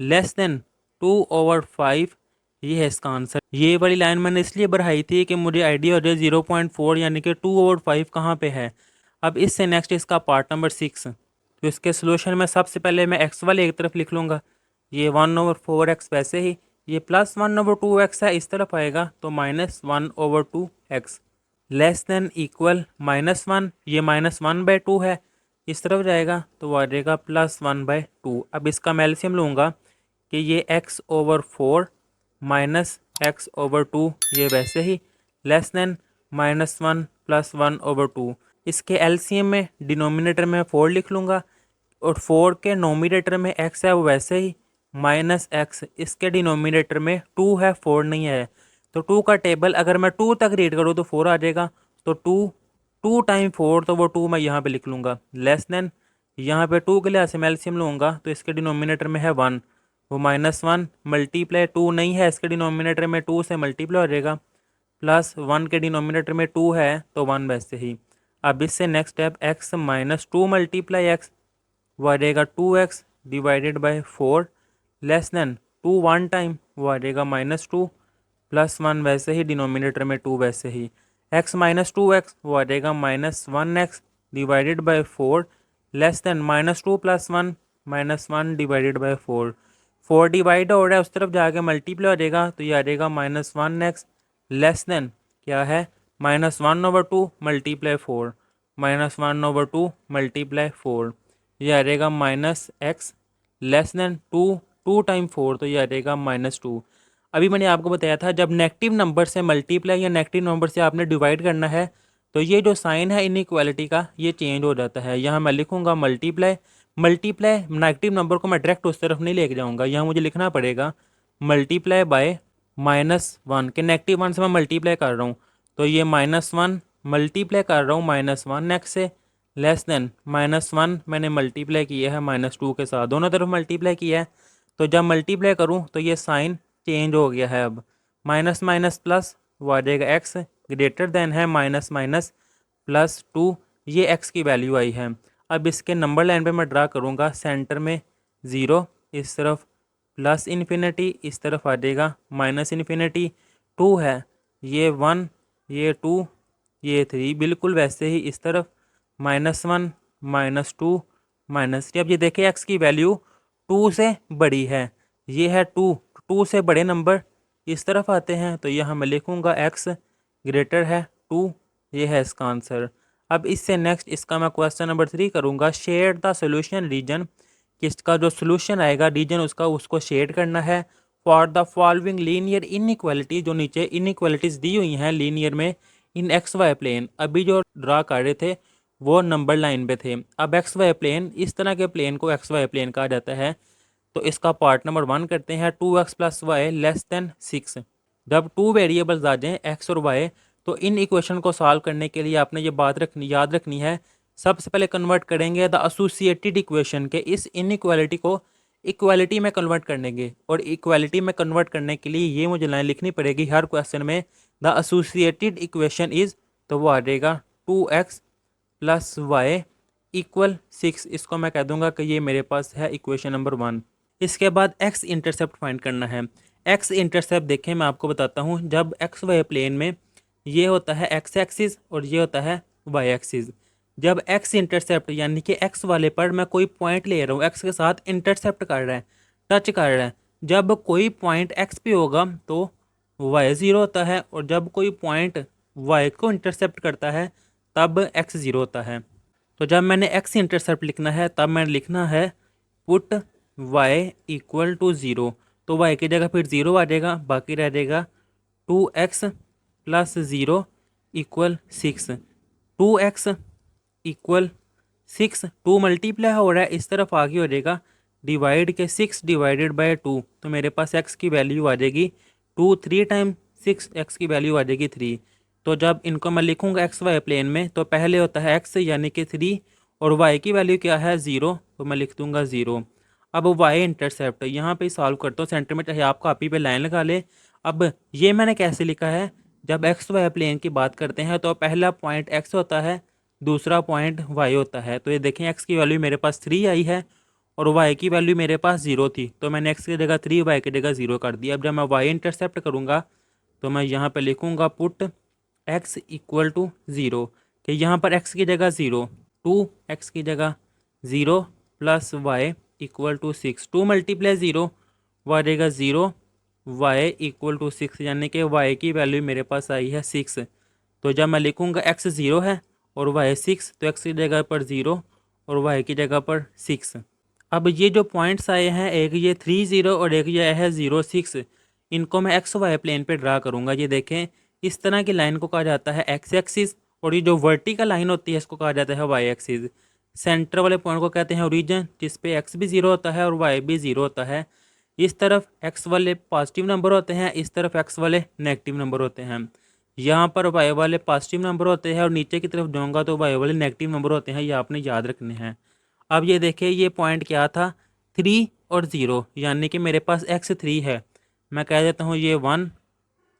लेस देन 2/5, ये है इसका आंसर। ये वाली लाइन मैंने इसलिए बढ़ाई थी कि मुझे आइडिया हो जाए 0.4 यानी कि 2/5 कहाँ पे है। अब इससे नेक्स्ट इसका पार्ट नंबर 6, तो इसके सोल्यूशन में सबसे पहले मैं x वाले एक तरफ लिख लूँगा, ये 1/4x वैसे ही, ये +1/2x है, इस तरफ आएगा, तो -1/2x लेस देन इक्वल -1, ये -1/2 है, इस तरफ जाएगा, तो वो आ जाएगा +1/2। अब इसका मैं एलसीएम लूँगा कि ये x/4 -x/2, ये वैसे ही लेस देन -1 + 1/2। इसके एलसीएम में डिनोमिनेटर में 4 लिख लूँगा, और 4 के नोमिनेटर में x है वो वैसे ही -x, इसके डिनोमिनेटर में 2 है, 4 नहीं है, तो 2 का टेबल अगर मैं 2 तक रीड करूँ तो 4 आ जाएगा, तो 2 टाइम 4, तो वो 2 मैं यहाँ पे लिख लूँगा लेस देन, यहाँ पे 2 के लिए से मैं एलसीएम लूँगा, तो इसके डिनोमिनेटर में है 1, वो -1 मल्टीप्लाई 2 नहीं है, इसके डिनोमिनेटर में 2 से मल्टीप्लाई हो जाएगा, +1 के डिनोमिनेटर में 2 है, तो 1 वैसे ही। अब इससे next step x -2 multiply x, वो आ जाएगा 2x divided by 4 less than 2 1 time, वो आ जाएगा -2 +1 वैसे ही, डिनोमिनेटर में 2 वैसे ही, x -2x वो आ जाएगा -1x divided by 4 less than -2 + 1 -1 divided by 4। 4 divide हो रहा है, उस तरफ जाके मल्टीप्लाई हो जाएगा, तो ये आ जाएगा -1x लेस देन क्या है -1/2 मल्टीप्लाई 4, -1/2 मल्टीप्लाई 4, ये आ जाएगा -x लेस देन 2 टाइम 4, तो ये आ जाएगा -2। अभी मैंने आपको बताया था जब नेगेटिव नंबर से मल्टीप्लाई या नेगेटिव नंबर से आपने डिवाइड करना है, तो ये जो साइन है इनइक्वालिटी का ये चेंज हो जाता है। यहाँ मैं लिखूँगा मल्टीप्लाई, मल्टीप्लाई नेगेटिव नंबर को मैं डायरेक्ट उस तरफ नहीं लेके जाऊँगा, यहाँ मुझे लिखना पड़ेगा मल्टीप्लाई बाय -1 के नेगेटिव 1 से मैं मल्टीप्लाई कर रहा हूँ, तो ये -1 मल्टीप्लाई कर रहा हूँ -1 नेक्स्ट से लेस देन -1 मैंने मल्टीप्लाई किया है -2 के साथ, दोनों तरफ मल्टीप्लाई किया है। तो जब मल्टीप्लाई करूँ तो ये साइन चेंज हो गया है, अब माइनस माइनस प्लस वो आ जाएगा एक्स ग्रेटर देन है माइनस माइनस +2, ये एक्स की वैल्यू आई है। अब इसके नंबर लाइन पे मैं ड्रा करूँगा, सेंटर में 0, इस तरफ प्लस इन्फिनिटी, इस तरफ आ जाएगा माइनस इन्फिनिटी, 2 है, ये 1, ये 2, ये 3, बिल्कुल वैसे ही इस तरफ -1 -2 -3। अब ये देखें एक्स की वैल्यू 2 से बड़ी है, ये है 2 से बड़े नंबर इस तरफ आते हैं, तो यहाँ मैं लिखूँगा एक्स ग्रेटर है 2, ये है इसका आंसर। अब इससे नेक्स्ट इसका मैं क्वेश्चन नंबर 3 करूँगा, शेयर द सोल्यूशन रीजन, किसका जो सोल्यूशन आएगा रीजन उसका उसको शेड करना है for the following linear inequality, जो नीचे इनइक्वालिटीज़ दी हुई हैं लीनियर में इन एक्स वाई प्लेन, अभी जो ड्रा कर रहे थे वो नंबर लाइन पे थे। अब एक्स वाई प्लेन, इस तरह के प्लेन को एक्स वाई प्लेन कहा जाता है। तो इसका पार्ट नंबर 1 करते हैं, 2x + y < 6। जब 2 वेरिएबल्स आ जाएं x और y, तो इन इक्वेशन को सॉल्व करने के लिए आपने ये बात याद रखनी है, सबसे पहले कन्वर्ट करेंगे द एसोसिएटेड इक्वेशन के, इस इनइक्वालिटी को इक्वालिटी में कन्वर्ट करेंगे, और इक्वालिटी में कन्वर्ट करने के लिए ये मुझे लाइन लिखनी पड़ेगी हर क्वेश्चन में, द एसोसिएटेड इक्वेशन इज़, तो वो आ जाएगा 2x + y = 6। इसको मैं कह दूंगा कि ये मेरे पास है इक्वेशन नंबर 1। इसके बाद एक्स इंटरसेप्ट फाइंड करना है। एक्स इंटरसेप्ट देखें मैं आपको बताता हूँ, जब एक्स वाई प्लेन में ये होता है एक्स एक्सिस और ये होता है वाई एक्सिस, जब एक्स इंटरसेप्ट यानी कि एक्स वाले पर मैं कोई पॉइंट ले रहा हूँ, एक्स के साथ इंटरसेप्ट कर रहा है, टच कर रहा है, जब कोई पॉइंट एक्स पे होगा तो वाई 0 होता है, और जब कोई पॉइंट वाई को इंटरसेप्ट करता है तब एक्स 0 होता है। तो जब मैंने एक्स इंटरसेप्ट लिखना है तब मैंने लिखना है पुट y = 0, तो y की जगह फिर 0 आ जाएगा, बाकी रह जाएगा 2x + 0 = 6। 2x = 6, 2 मल्टीप्लाई हो रहा है, इस तरफ आगे हो जाएगा डिवाइड के 6 डिवाइडेड बाय 2, तो मेरे पास x की वैल्यू आ जाएगी 2, 3 टाइम 6, x की वैल्यू आ जाएगी 3। तो जब इनको मैं लिखूंगा एक्स वाई प्लेन में, तो पहले होता है x यानी कि 3, और y की वैल्यू क्या है 0, तो मैं लिख दूंगा 0। अब वाई इंटरसेप्ट यहाँ पे सॉल्व करता हूँ, सेंटर में चाहे आप कॉपी पे लाइन लगा ले। अब ये मैंने कैसे लिखा है, जब एक्स वाई प्लेन की बात करते हैं तो पहला पॉइंट एक्स होता है, दूसरा पॉइंट वाई होता है। तो ये देखें एक्स की वैल्यू मेरे पास 3 आई है और वाई की वैल्यू मेरे पास 0 थी, तो मैंने एक्स की जगह 3, वाई की जगह 0 कर दिया। अब जब मैं वाई इंटरसेप्ट करूँगा तो मैं यहाँ पर लिखूँगा पुट x = 0, कि यहाँ पर x की जगह 0, 2x की जगह 0 + y = 6, 2 × 0 वो आ जाएगा 0, y = 6, यानी कि y की वैल्यू मेरे पास आई है 6। तो जब मैं लिखूँगा x 0 है और y 6, तो x की जगह पर 0 और y की जगह पर 6। अब ये जो पॉइंट्स आए हैं, एक ये 3 0 और एक ये है 0 6, इनको मैं एक्स वाई प्लेन पे ड्रा करूँगा। ये देखें इस तरह की लाइन को कहा जाता है एक्स एक्सिस, और ये जो वर्टिकल लाइन होती है इसको कहा जाता है वाई एक्सिस। सेंटर वाले पॉइंट को कहते हैं ओरिजिन, जिस पे एक्स भी 0 होता है और वाई भी 0 होता है। इस तरफ एक्स वाले पॉजिटिव नंबर होते हैं, इस तरफ एक्स वाले नेगेटिव नंबर होते हैं। यहाँ पर वाई वाले पॉजिटिव नंबर होते हैं और नीचे की तरफ जाऊँगा तो वाई वाले नेगेटिव नंबर होते हैं, ये आपने याद रखने हैं। अब ये देखिए ये पॉइंट क्या था, 3 और 0, यानी कि मेरे पास x3 है, मैं कह देता हूँ ये 1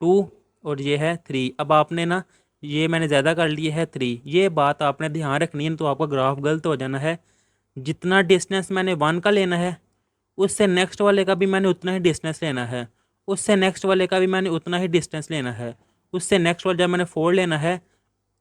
2 और ये है 3। अब आपने ना ये मैंने ज़्यादा कर लिया है 3, ये बात आपने ध्यान रखनी है, तो आपका ग्राफ गलत हो जाना है। जितना डिस्टेंस मैंने 1 का लेना है उससे नेक्स्ट वाले का भी मैंने उतना ही डिस्टेंस लेना है, उससे नेक्स्ट वाले का भी मैंने उतना ही डिस्टेंस लेना है, उससे नेक्स्ट वाले जब मैंने 4 लेना है,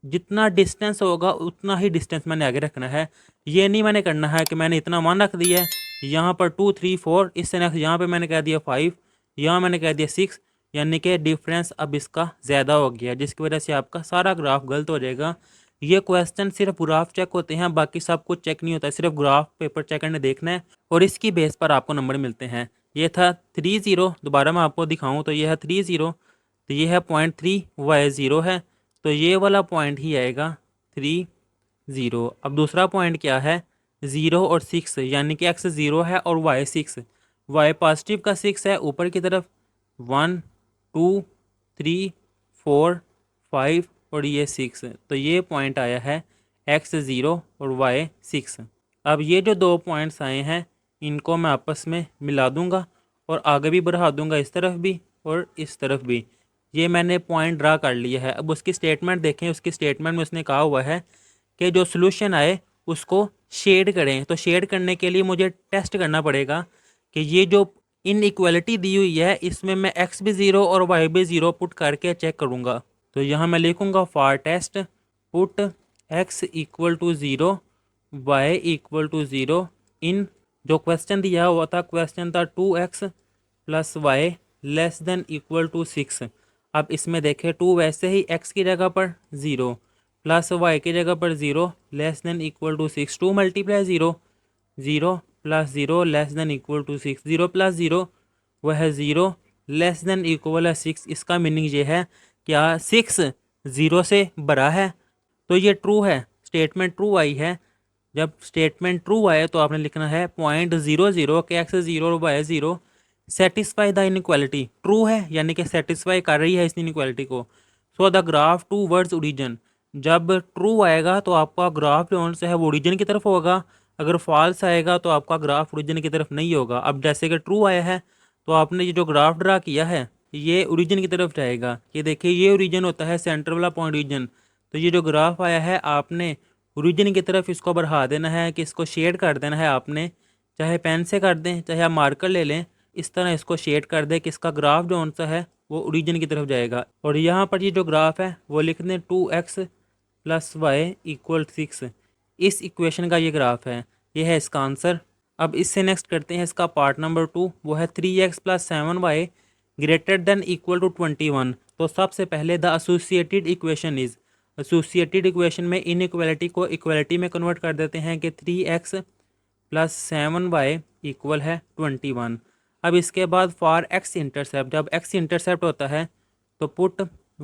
जितना डिस्टेंस होगा उतना ही डिस्टेंस मैंने आगे रखना है। ये नहीं मैंने करना है कि मैंने इतना 1 रख दिया है, यहाँ पर 2 3 4, इससे नेक्स्ट यहाँ पे मैंने कह दिया 5, यहाँ मैंने कह दिया 6, यानी कि डिफरेंस अब इसका ज़्यादा हो गया, जिसकी वजह से आपका सारा ग्राफ गलत हो जाएगा। ये क्वेश्चन सिर्फ ग्राफ चेक होते हैं, बाकी सब कुछ चेक नहीं होता है, सिर्फ ग्राफ पेपर चेक करने देखना है और इसकी बेस पर आपको नंबर मिलते हैं। ये था 3 0, दोबारा मैं आपको दिखाऊँ तो ये है 3 0, तो ये है 0.3, y 0 है, तो ये वाला पॉइंट ही आएगा 3 0। अब दूसरा पॉइंट क्या है, 0 और 6, यानी कि x 0 है और y 6, y पॉजिटिव का 6 है ऊपर की तरफ, 1 2 3 4 5 और ये 6, तो ये पॉइंट आया है x 0 और y 6। अब ये जो दो पॉइंट्स आए हैं इनको मैं आपस में मिला दूंगा और आगे भी बढ़ा दूंगा, इस तरफ भी और इस तरफ भी। ये मैंने पॉइंट ड्रा कर लिया है। अब उसकी स्टेटमेंट देखें, उसकी स्टेटमेंट में उसने कहा हुआ है कि जो सोल्यूशन आए उसको शेड करें। तो शेड करने के लिए मुझे टेस्ट करना पड़ेगा कि ये जो इनइक्वालिटी दी हुई है इसमें मैं x भी 0 और y भी 0 पुट करके चेक करूँगा। तो यहाँ मैं लिखूँगा for test put x equal to 0 y equal to 0 in, जो क्वेश्चन दिया हुआ था क्वेश्चन था 2x plus Y less than equal to 6। अब इसमें देखें 2 वैसे ही x की जगह पर 0 प्लस y की जगह पर 0 less than equal to 6, 2 multiply 0, 0 plus 0 less than equal to 6, 0 plus 0 वह है 0 लेस देन इक्वल है 6। इसका मीनिंग ये है क्या 6 0 से बड़ा है, तो ये ट्रू है, स्टेटमेंट ट्रू आई है। जब स्टेटमेंट ट्रू आए तो आपने लिखना है .00 के x 0 और y 0 satisfy the inequality, true है यानी कि सेटिस्फाई कर रही है इस इनइक्वालिटी को। So the graph towards origin, जब ट्रू आएगा तो आपका ग्राफ जो से है वो ओरिजिन की तरफ होगा, अगर फॉल्स आएगा तो आपका ग्राफ ओरिजिन की तरफ नहीं होगा। अब जैसे कि ट्रू आया है तो आपने ये जो ग्राफ ड्रा किया है ये ओरिजिन की तरफ जाएगा। ये देखिए ये ओरिजिन होता है सेंटर वाला पॉइंट ओरिजिन, तो ये जो ग्राफ आया है आपने ओरिजिन की तरफ इसको बढ़ा देना है कि इसको शेड कर देना है आपने, चाहे पेन से कर दें चाहे आप मार्कर ले लें, इस तरह इसको शेड कर दें कि इसका ग्राफ जो सा है वो ओरिजिन की तरफ जाएगा। और यहाँ पर ये जो ग्राफ है वो लिख दें 2x प्लस वाई इक्वल 6, इस इक्वेशन का ये ग्राफ है, ये है इसका आंसर। अब इससे नेक्स्ट करते हैं इसका पार्ट नंबर 2, वो है 3x plus 7y greater than equal to 21। तो सबसे पहले the associated equation is, associated equation में इनइक्वालिटी को इक्वालिटी में कन्वर्ट कर देते हैं कि 3x प्लस 7y इक्वल है 21। अब इसके बाद फॉर x इंटरसेप्ट, जब x इंटरसेप्ट होता है तो पुट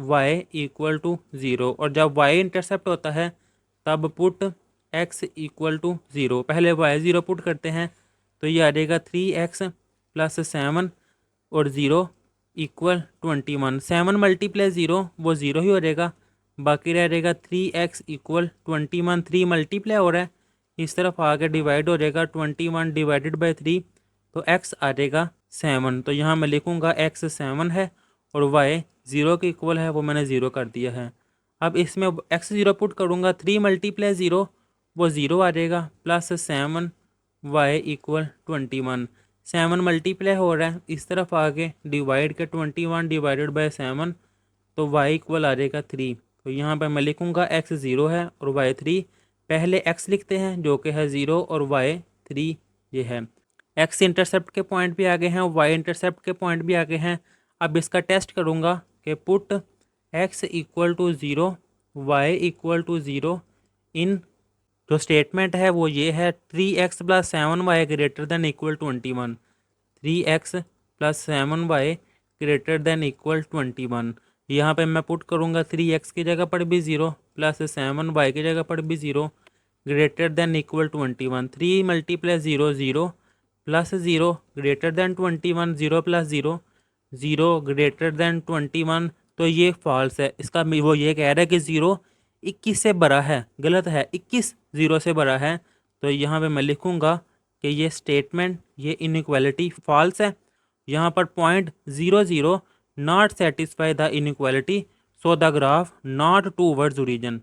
y इक्वल टू 0, और जब y इंटरसेप्ट होता है तब पुट x इक्वल टू 0। पहले y 0 पुट करते हैं तो ये आ जाएगा 3x प्लस 7 और 0 इक्वल 21। 7 मल्टीप्लाई 0 वो 0 ही हो जाएगा, बाकी रह जाएगा 3x इक्वल 21। 3 मल्टीप्लाई हो रहा है, इस तरफ आके डिवाइड हो जाएगा 21 डिवाइडेड बाई 3, तो x आ जाएगा 7। तो यहाँ मैं लिखूँगा x 7 है और y 0 के इक्वल है, वो मैंने 0 कर दिया है। अब इसमें x 0 पुट करूँगा, 3 मल्टीप्लाई 0 वो 0 आ जाएगा, प्लस 7 y इक्वल 21। 7 मल्टीप्लाई हो रहा है, इस तरफ आके डिवाइड के 21 डिवाइडेड बाई 7, तो y इक्वल आ जाएगा 3। तो यहाँ पर मैं लिखूँगा x 0 है और y 3। पहले x लिखते हैं जो कि है 0 और y 3 ये है। x इंटरसेप्ट के पॉइंट भी आगे हैं, y इंटरसेप्ट के पॉइंट भी आगे हैं। अब इसका टेस्ट करूँगा कि put x equal to 0 y equal to 0 in, जो स्टेटमेंट है वो ये है 3x plus 7y greater than equal 21। 3x plus 7y greater than equal 21। यहाँ पे मैं पुट करूँगा 3x की जगह पर भी 0 प्लस 7y की जगह पर भी 0 greater than equal 21। 3 multiply 0 0 plus 0 greater than 21, 0 plus 0 0 greater than 21। तो ये फॉल्स है, इसका वो ये कह रहा है कि 0 21 से बड़ा है, गलत है, 21 0 से बड़ा है। तो यहाँ पे मैं लिखूँगा कि ये स्टेटमेंट ये इनइक्वालिटी फॉल्स है। यहाँ पर .00 not satisfy the inequality, so the graph not towards origin.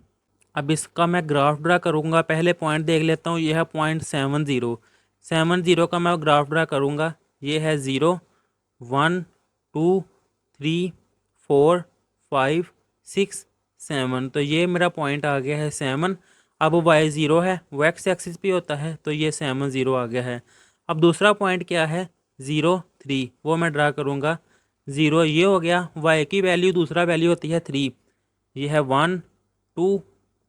अब इसका मैं ग्राफ ड्रा करूँगा, पहले पॉइंट देख लेता हूँ, ये है .70। 70 का मैं ग्राफ ड्रा करूँगा, ये है 0 1 2 3 4 5 6 7, तो ये मेरा पॉइंट आ गया है 7। अब y 0 है, वो x एक्सिस पे होता है, तो ये 7 0 आ गया है। अब दूसरा पॉइंट क्या है 0 3, वो मैं ड्रा करूँगा। 0 ये हो गया, y की वैल्यू दूसरा वैल्यू होती है 3, ये है 1 2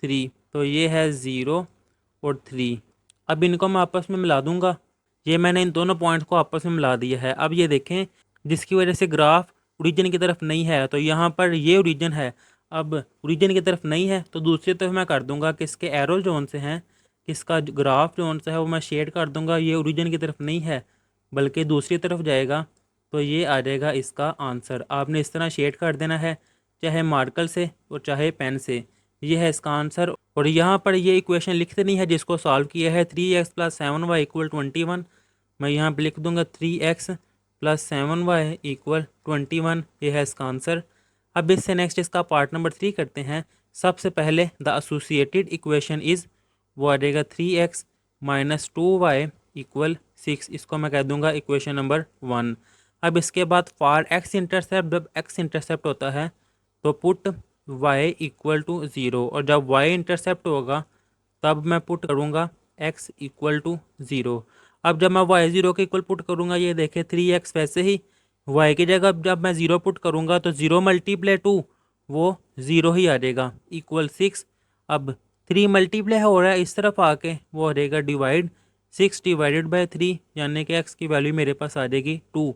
3, तो ये है 0 और 3। अब इनको मैं आपस में मिला दूंगा, ये मैंने इन दोनों पॉइंट्स को आपस में मिला दिया है। अब ये देखें जिसकी वजह से ग्राफ ओरिजिन की तरफ नहीं है, तो यहाँ पर ये ओरिजिन है, अब ओरिजिन की तरफ नहीं है तो दूसरी तरफ मैं कर दूंगा कि इसके एरो जोन से हैं, किसका ग्राफ जोन से है वो मैं शेड कर दूंगा। ये ओरिजिन की तरफ नहीं है बल्कि दूसरी तरफ जाएगा, तो ये आ जाएगा इसका आंसर। आपने इस तरह शेड कर देना है, चाहे मार्कर से और चाहे पेन से। ये है इसका आंसर। और यहाँ पर ये इक्वेशन लिख देनी है जिसको सॉल्व किया है। 3x + 7y = 21। मैं यहाँ पर लिख दूंगा 3x + 7y = 21। ये है इसका आंसर। अब इससे नेक्स्ट इसका पार्ट नंबर 3 करते हैं। सबसे पहले द एसोसिएटेड इक्वेशन इज़, वो आ जाएगा 3x - 2y = 6। इसको मैं कह दूंगा इक्वेशन नंबर 1। अब इसके बाद फॉर x इंटरसेप्ट, जब x इंटरसेप्ट होता है तो पुट y = 0, और जब y इंटरसेप्ट होगा तब मैं पुट करूँगा x = 0। अब जब मैं y 0 के इक्वल पुट करूँगा, ये देखें 3x वैसे ही y की जगह जब मैं 0 पुट करूँगा तो 0 × 2 वो 0 ही आ जाएगा = 6। अब 3 मल्टीप्लाई हो रहा है इस तरफ आके, वो आ जाएगा डिवाइड 6 / 3, यानी कि x की वैल्यू मेरे पास आ जाएगी 2।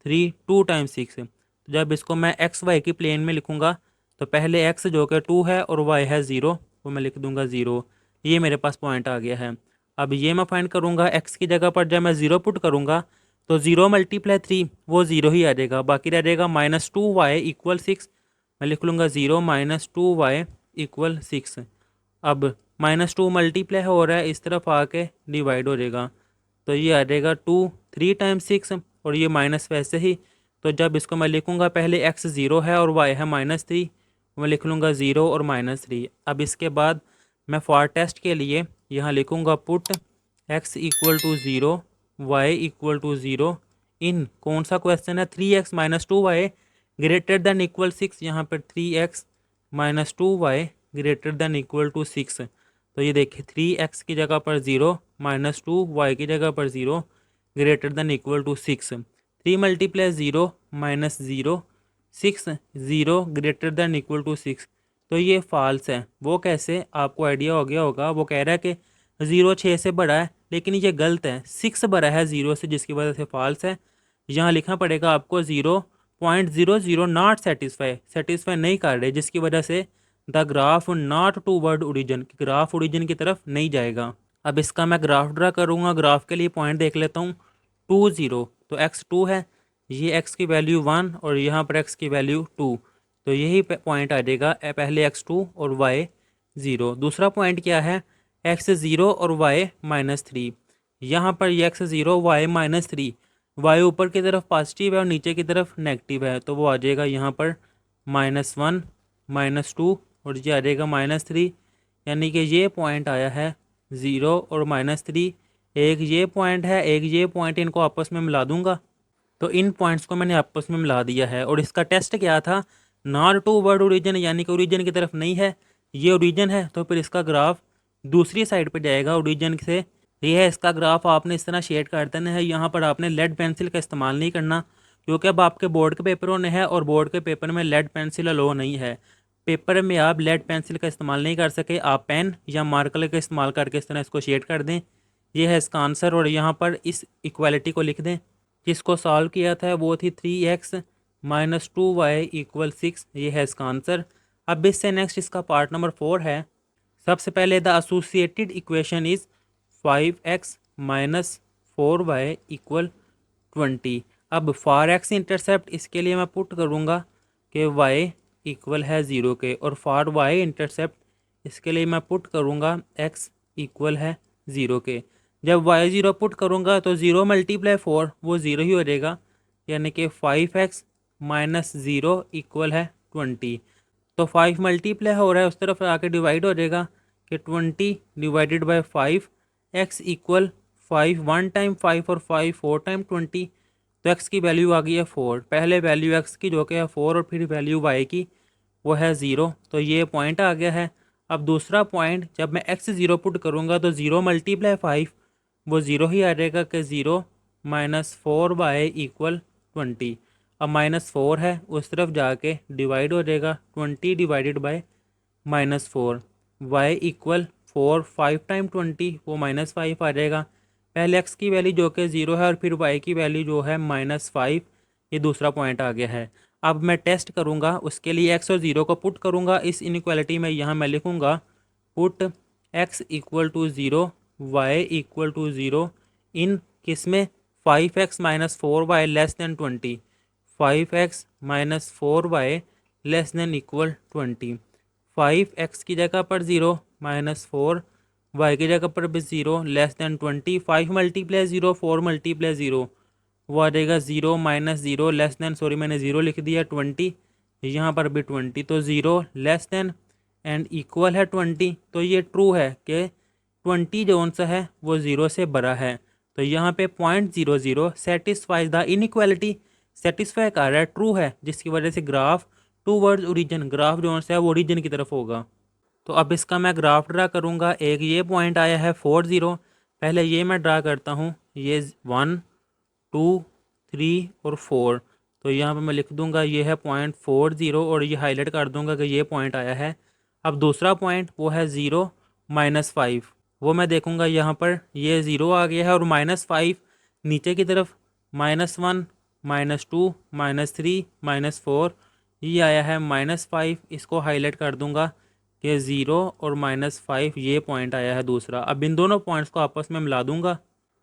2 × 6। जब इसको मैं एक्स वाई की प्लेन में लिखूँगा तो पहले x जो कि 2 है और y है 0, वो मैं लिख दूंगा 0। ये मेरे पास पॉइंट आ गया है। अब ये मैं फाइंड करूँगा x की जगह पर, जब मैं 0 पुट करूँगा तो 0 × 3 वो 0 ही आ जाएगा, बाकी रह जाएगा -2y = 6। मैं लिख लूँगा 0 - 2y = 6। अब -2 मल्टीप्लाई हो रहा है इस तरफ आके डिवाइड हो जाएगा, तो ये आ जाएगा 2 3 × 6, और ये माइनस वैसे ही। तो जब इसको मैं लिखूँगा पहले x 0 है और y है -3, मैं लिख लूँगा 0 और -3। अब इसके बाद मैं फॉर टेस्ट के लिए यहाँ लिखूँगा पुट x = 0 y = 0 इन, कौन सा क्वेश्चन है, 3x - 2y > 6। यहाँ पर 3x - 2y > 6। तो ये देखिए 3x की जगह पर 0 -2y की जगह पर 0 > 6। 3 × 0 - 0 6 0 > 6। तो ये फॉल्स है। वो कैसे, आपको आइडिया हो गया होगा। वो कह रहा है कि 0 6 से बड़ा है, लेकिन ये गलत है, 6 बड़ा है 0 से, जिसकी वजह से फॉल्स है। यहाँ लिखना पड़ेगा आपको 0.00 नॉट सेटिस्फाई नहीं कर रहे, जिसकी वजह से the graph not toward origin, graph origin की तरफ नहीं जाएगा। अब इसका मैं ग्राफ ड्रा करूँगा। ग्राफ के लिए पॉइंट देख लेता हूँ। 2 0, तो x 2 है, ये x की वैल्यू 1 और यहाँ पर x की वैल्यू 2, तो यही पॉइंट आ जाएगा, पहले x 2 और y 0। दूसरा पॉइंट क्या है, x 0 और y -3। यहाँ पर x 0 y -3, y ऊपर की तरफ पॉजिटिव है और नीचे की तरफ नेगेटिव है, तो वो आ जाएगा यहाँ पर -1 -2 और ये आ जाएगा -3। यानी कि ये पॉइंट आया है 0 और -3। एक ये पॉइंट है, एक ये पॉइंट, इनको आपस में मिला दूंगा, तो इन पॉइंट्स को मैंने आपस में मिला दिया है। और इसका टेस्ट क्या था, नॉट टूवर्ड ओरिजिन, यानी कि ओरिजिन की तरफ नहीं है। ये ओरिजिन है तो फिर इसका ग्राफ दूसरी साइड पर जाएगा ओरिजिन से। ये है इसका ग्राफ। आपने इस तरह शेड कर देना है। यहाँ पर आपने लेड पेंसिल का इस्तेमाल नहीं करना, क्योंकि अब आपके बोर्ड के पेपर होने हैं और बोर्ड के पेपर में लेड पेंसिल अलो नहीं है। पेपर में आप लेड पेंसिल का इस्तेमाल नहीं कर सके, आप पेन या मार्कर का इस्तेमाल करके इस तरह इसको शेड कर दें। ये है इसका आंसर। और यहाँ पर इस इक्वालिटी को लिख दें। जिसको सॉल्व किया था वो थी 3x - 2y = 6। ये है इसका आंसर। अब इससे नेक्स्ट इसका पार्ट नंबर 4 है। सबसे पहले the associated equation is 5x - 4y = 20। अब फॉर x इंटरसेप्ट, इसके लिए मैं पुट करूँगा कि y इक्वल है 0 के, और फॉर y इंटरसेप्ट इसके लिए मैं पुट करूँगा x इक्वल है 0 के। जब y 0 पुट करूँगा तो 0 × 4 वो 0 ही हो जाएगा, यानी कि 5x - 0 = 20। तो 5 मल्टीप्लाई हो रहा है उस तरफ आके डिवाइड हो जाएगा कि 20 / 5 x = 5 1 टाइम 5 और 5 4 टाइम 20। तो x की वैल्यू आ गई है 4। पहले वैल्यू x की जो कि है 4 और फिर वैल्यू y की वो है 0, तो ये पॉइंट आ गया है। अब दूसरा पॉइंट, जब मैं x 0 पुट करूँगा तो 0 × 5 वो 0 ही आ जाएगा कि 0 - 4y = 20। अब -4 है उस तरफ जाके डिवाइड हो जाएगा 20 / -4। y = 4 5 टाइम 20 वो -5 आ जाएगा। पहले x की वैल्यू जो कि 0 है और फिर y की वैल्यू जो है -5, ये दूसरा पॉइंट आ गया है। अब मैं टेस्ट करूँगा, उसके लिए एक्स और ज़ीरो को पुट करूँगा इस इनइक्वालिटी में। यहाँ मैं लिखूँगा put x equal to zero y equal to zero in किस में, 5x minus 4y less than 20, 5x minus 4y less than equal 20। 5x की जगह पर 0 माइनस 4y की जगह पर भी 0 लेस दैन 20। 5 मल्टीप्लाई 0 4 मल्टीप्लाई 0 वो आ जाएगा 0 माइनस 0 लेस दैन, सॉरी मैंने 0 लिख दिया, 20, यहाँ पर भी 20, तो 0 लेस दैन एंड इक्वल है 20। तो ये ट्रू है कि 20 जो सा है वो 0 से बड़ा है। तो यहाँ पे 0.00 सेटिस्फाइज द इनइक्वालिटी, सेटिस्फाई कर रहा है, ट्रू है, जिसकी वजह से ग्राफ टूवर्ड्स ओरिजिन, ग्राफ जो सा है वो ओरिजिन की तरफ होगा। तो अब इसका मैं ग्राफ ड्रा करूँगा। एक ये पॉइंट आया है 40, पहले ये मैं ड्रा करता हूँ, ये 1 2 3 और 4। तो यहाँ पर मैं लिख दूंगा ये है 0.40 और ये हाईलाइट कर दूंगा कि ये पॉइंट आया है। अब दूसरा पॉइंट वो है 0 माइनस 5, वो मैं देखूंगा यहाँ पर ये 0 आ गया है और -5 नीचे की तरफ, -1 -2 -3 -4 ये आया है -5। इसको हाईलाइट कर दूंगा कि 0 और -5 ये पॉइंट आया है दूसरा। अब इन दोनों पॉइंट्स को आपस में मिला दूंगा,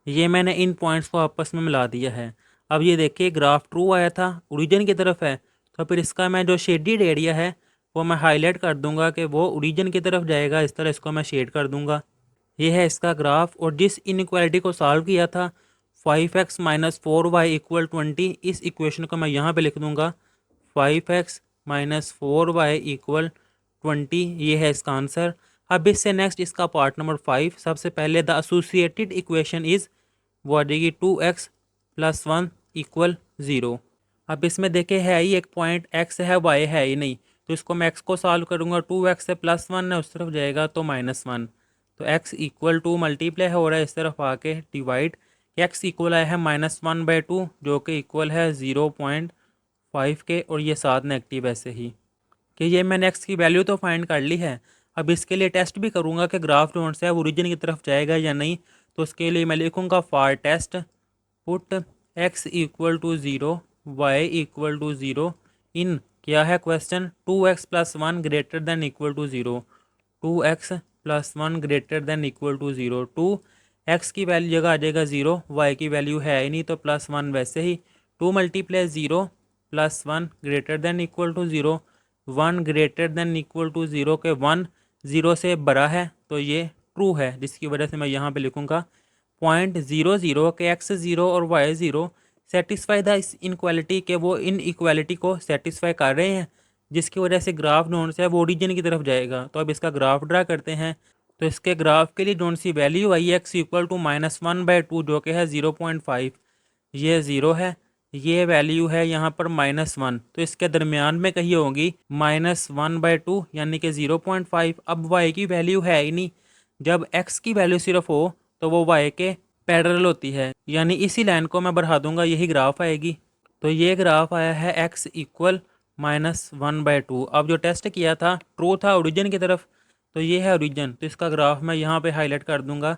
ये मैंने इन पॉइंट्स को आपस में मिला दिया है। अब ये देखिए ग्राफ ट्रू आया था, ओरिजिन की तरफ है, तो फिर इसका मैं जो शेडिड एरिया है वो मैं हाईलाइट कर दूंगा कि वो ओरिजिन की तरफ जाएगा। इस तरह इसको मैं शेड कर दूंगा। ये है इसका ग्राफ। और जिस इनइक्वालिटी को सॉल्व किया था 5x माइनस 4y इक्वल 20, इस इक्वेशन को मैं यहाँ पे लिख दूंगा 5x माइनस 4y इक्वल 20, ये है इसका आंसर। अब इससे नेक्स्ट इसका पार्ट नंबर 5, सबसे पहले द एसोसिएटेड इक्वेशन इज़, वो आ जाएगी 2x प्लस 1 इक्वल 0। अब इसमें देखे है ही एक पॉइंट x है y है ही नहीं, तो इसको मैं x को सॉल्व करूँगा, 2x से +1 है उस तरफ जाएगा तो -1, तो x इक्वल टू मल्टीप्लाई हो रहा है इस तरफ आके डिवाइड, x इक्वल आया है -1/2 जो कि इक्वल है 0.5 के, और ये साथ नेगेटिव ऐसे ही कि ये मैंने x की वैल्यू तो फाइंड कर ली है। अब इसके लिए टेस्ट भी करूँगा कि ग्राफ जो है ओरिजिन की तरफ जाएगा या नहीं। तो उसके लिए मैं लिखूँगा for test put x equal to 0 Y equal to 0 in, क्या है question, 2x plus 1 greater than equal to 0, 2x plus 1 greater than equal to 0। 2x की वैल्यू जगह आ जाएगा 0, y की वैल्यू है ही नहीं तो +1 वैसे ही, 2 multiply 0 plus 1 greater than equal to 0, 1 greater than equal to 0 के 1 0 से बड़ा है, तो ये ट्रू है, जिसकी वजह से मैं यहाँ पे लिखूँगा 0.00 के x 0 और y 0 सेटिस्फाई द इस इनक्वालिटी के, वो इन इक्वालिटी को सेटिस्फाई कर रहे हैं, जिसकी वजह से ग्राफ जोन से वो ओरिजिन की तरफ जाएगा। तो अब इसका ग्राफ ड्रा करते हैं। तो इसके ग्राफ के लिए जोन सी वैल्यू आई है x इक्वल टू -1/2 जो कि है 0.5, ये 0 है, ये वैल्यू है यहाँ पर -1, तो इसके दरमियान में कहीं होगी -1/2 यानी कि 0.5। अब y की वैल्यू है ही नहीं, जब x की वैल्यू सिर्फ हो तो वो y के पैरेलल होती है, यानी इसी लाइन को मैं बढ़ा दूंगा, यही ग्राफ आएगी। तो ये ग्राफ आया है x इक्वल -1/2। अब जो टेस्ट किया था ट्रू था ओरिजिन की तरफ, तो ये है ओरिजिन, तो इसका ग्राफ मैं यहाँ पे हाईलाइट कर दूंगा,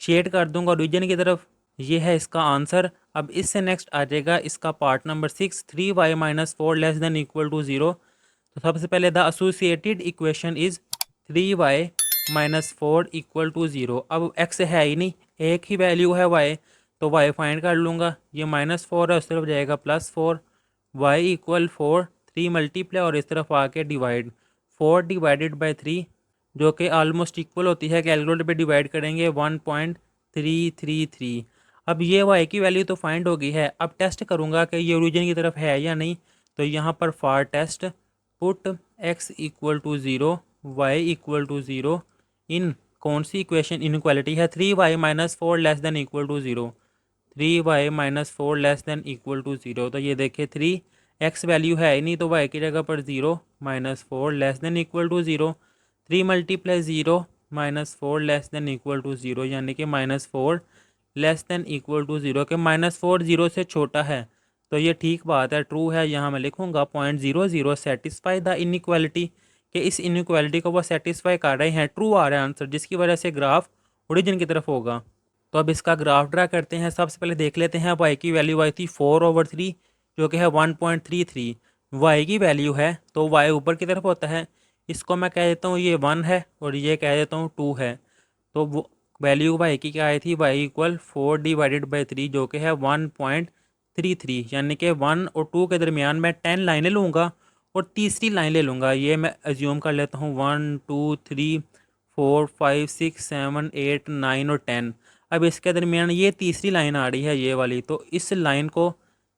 शेड कर दूंगा ओरिजिन की तरफ, ये है इसका आंसर। अब इससे नेक्स्ट आ जाएगा इसका part number 6, 3y minus 4 less than equal to 0। तो सबसे पहले the associated equation is 3y minus 4 equal to 0। अब x है ही नहीं, एक ही वैल्यू है y, तो y फाइंड कर लूँगा, ये -4 है उस तरफ जाएगा +4, y इक्वल 4, 3 मल्टीप्लाई और इस तरफ आके डिवाइड, 4 डिवाइडेड बाई 3 जो कि ऑलमोस्ट इक्वल होती है, कैलकुलेटर पे डिवाइड करेंगे 1.333। अब ये y की वैल्यू तो फाइंड हो गई है, अब टेस्ट करूँगा कि ये ओरिजिन की तरफ है या नहीं। तो यहाँ पर for test put x equal to 0 y equal to 0 in, कौन सी इक्वेशन इनक्वालिटी है, 3y minus 4 less than equal to 0, 3y minus 4 less than equal to 0। तो ये देखिए 3x वैल्यू है ही नहीं, तो y की जगह पर 0 -4 less than equal to 0, 3 multiply 0 -4 less than equal to 0 यानी कि -4 लेस देन इक्वल टू 0 के -4 0 से छोटा है, तो ये ठीक बात है, ट्रू है। यहाँ मैं लिखूँगा 0.00 सेटिस्फाई द इनइक्वालिटी, कि इस इनइक्वालिटी को वो सेटिस्फाई कर रहे हैं, ट्रू आ रहा है आंसर, जिसकी वजह से ग्राफ ओरिजिन की तरफ होगा। तो अब इसका ग्राफ ड्रा करते हैं। सबसे पहले देख लेते हैं y की वैल्यू आई थी 4/3 जो कि है 1.33, वाई की वैल्यू है तो वाई ऊपर की तरफ होता है, इसको मैं कह देता हूँ ये 1 है और ये कह देता हूँ 2 है। तो वो वैल्यू वाई की क्या आई थी, वाई इक्वल 4/3 जो कि है 1.33, यानी कि 1 और 2 के दरमियान मैं 10 लाइनें लूँगा और तीसरी लाइन ले लूँगा। ये मैं एज्यूम कर लेता हूँ 1 2 3 4 5 6 7 8 9 और 10। अब इसके दरमियान ये तीसरी लाइन आ रही है ये वाली, तो इस लाइन को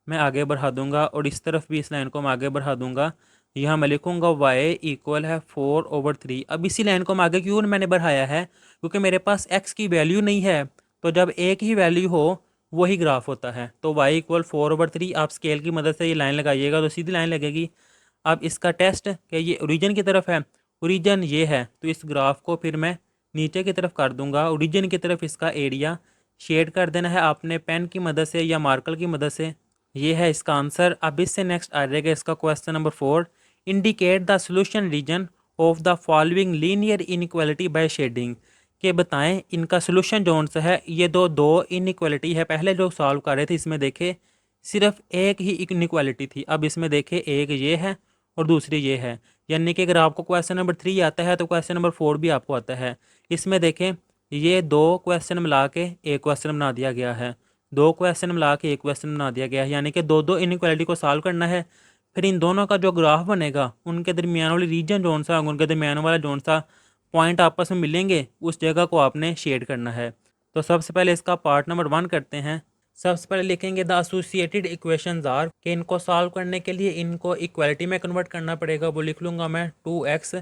मैं आगे बढ़ा दूंगा और इस तरफ भी इस लाइन को मैं आगे बढ़ा दूंगा। यहाँ मैं लिखूंगा y इक्वल है 4/3। अब इसी लाइन को मैं आगे क्यों मैंने बढ़ाया है, क्योंकि मेरे पास x की वैल्यू नहीं है, तो जब एक ही वैल्यू हो वही ग्राफ होता है। तो y इक्वल 4/3, आप स्केल की मदद से ये लाइन लगाइएगा तो सीधी लाइन लगेगी। अब इसका टेस्ट कि ये ओरिजिन की तरफ है, ओरिजिन ये है, तो इस ग्राफ को फिर मैं नीचे की तरफ कर दूंगा। ओरिजिन की तरफ इसका एरिया शेड कर देना है आपने पेन की मदद से या मार्कर की मदद से। ये है इसका आंसर। अब इससे नेक्स्ट आ जाएगा इसका question number 4, indicate the solution region of the following linear inequality by shading. के बताएं इनका सोल्यूशन जोन सा है। ये दो दो इनइक्वालिटी है, पहले जो सॉल्व कर रहे थे इसमें देखे सिर्फ एक ही इनइक्वालिटी थी, अब इसमें देखे एक ये है और दूसरी ये है। यानी कि अगर आपको क्वेश्चन नंबर 3 आता है तो क्वेश्चन नंबर 4 भी आपको आता है। इसमें देखें ये दो क्वेश्चन मिला के एक क्वेश्चन बना दिया गया है, दो क्वेश्चन मिला के एक क्वेश्चन बना दिया गया है, यानी कि दो दो इनइक्वालिटी को सॉल्व करना है। फिर इन दोनों का जो ग्राफ बनेगा उनके दरमियान वाली रीजन जोन सा, उनके दरमियान वाला जोन सा पॉइंट आपस में मिलेंगे, उस जगह को आपने शेड करना है। तो सबसे पहले इसका पार्ट नंबर 1 करते हैं। सबसे पहले लिखेंगे द एसोसिएटेड इक्वेशंस आर, कि इनको सॉल्व करने के लिए इनको इक्वालिटी में कन्वर्ट करना पड़ेगा। वो लिख लूँगा मैं 2x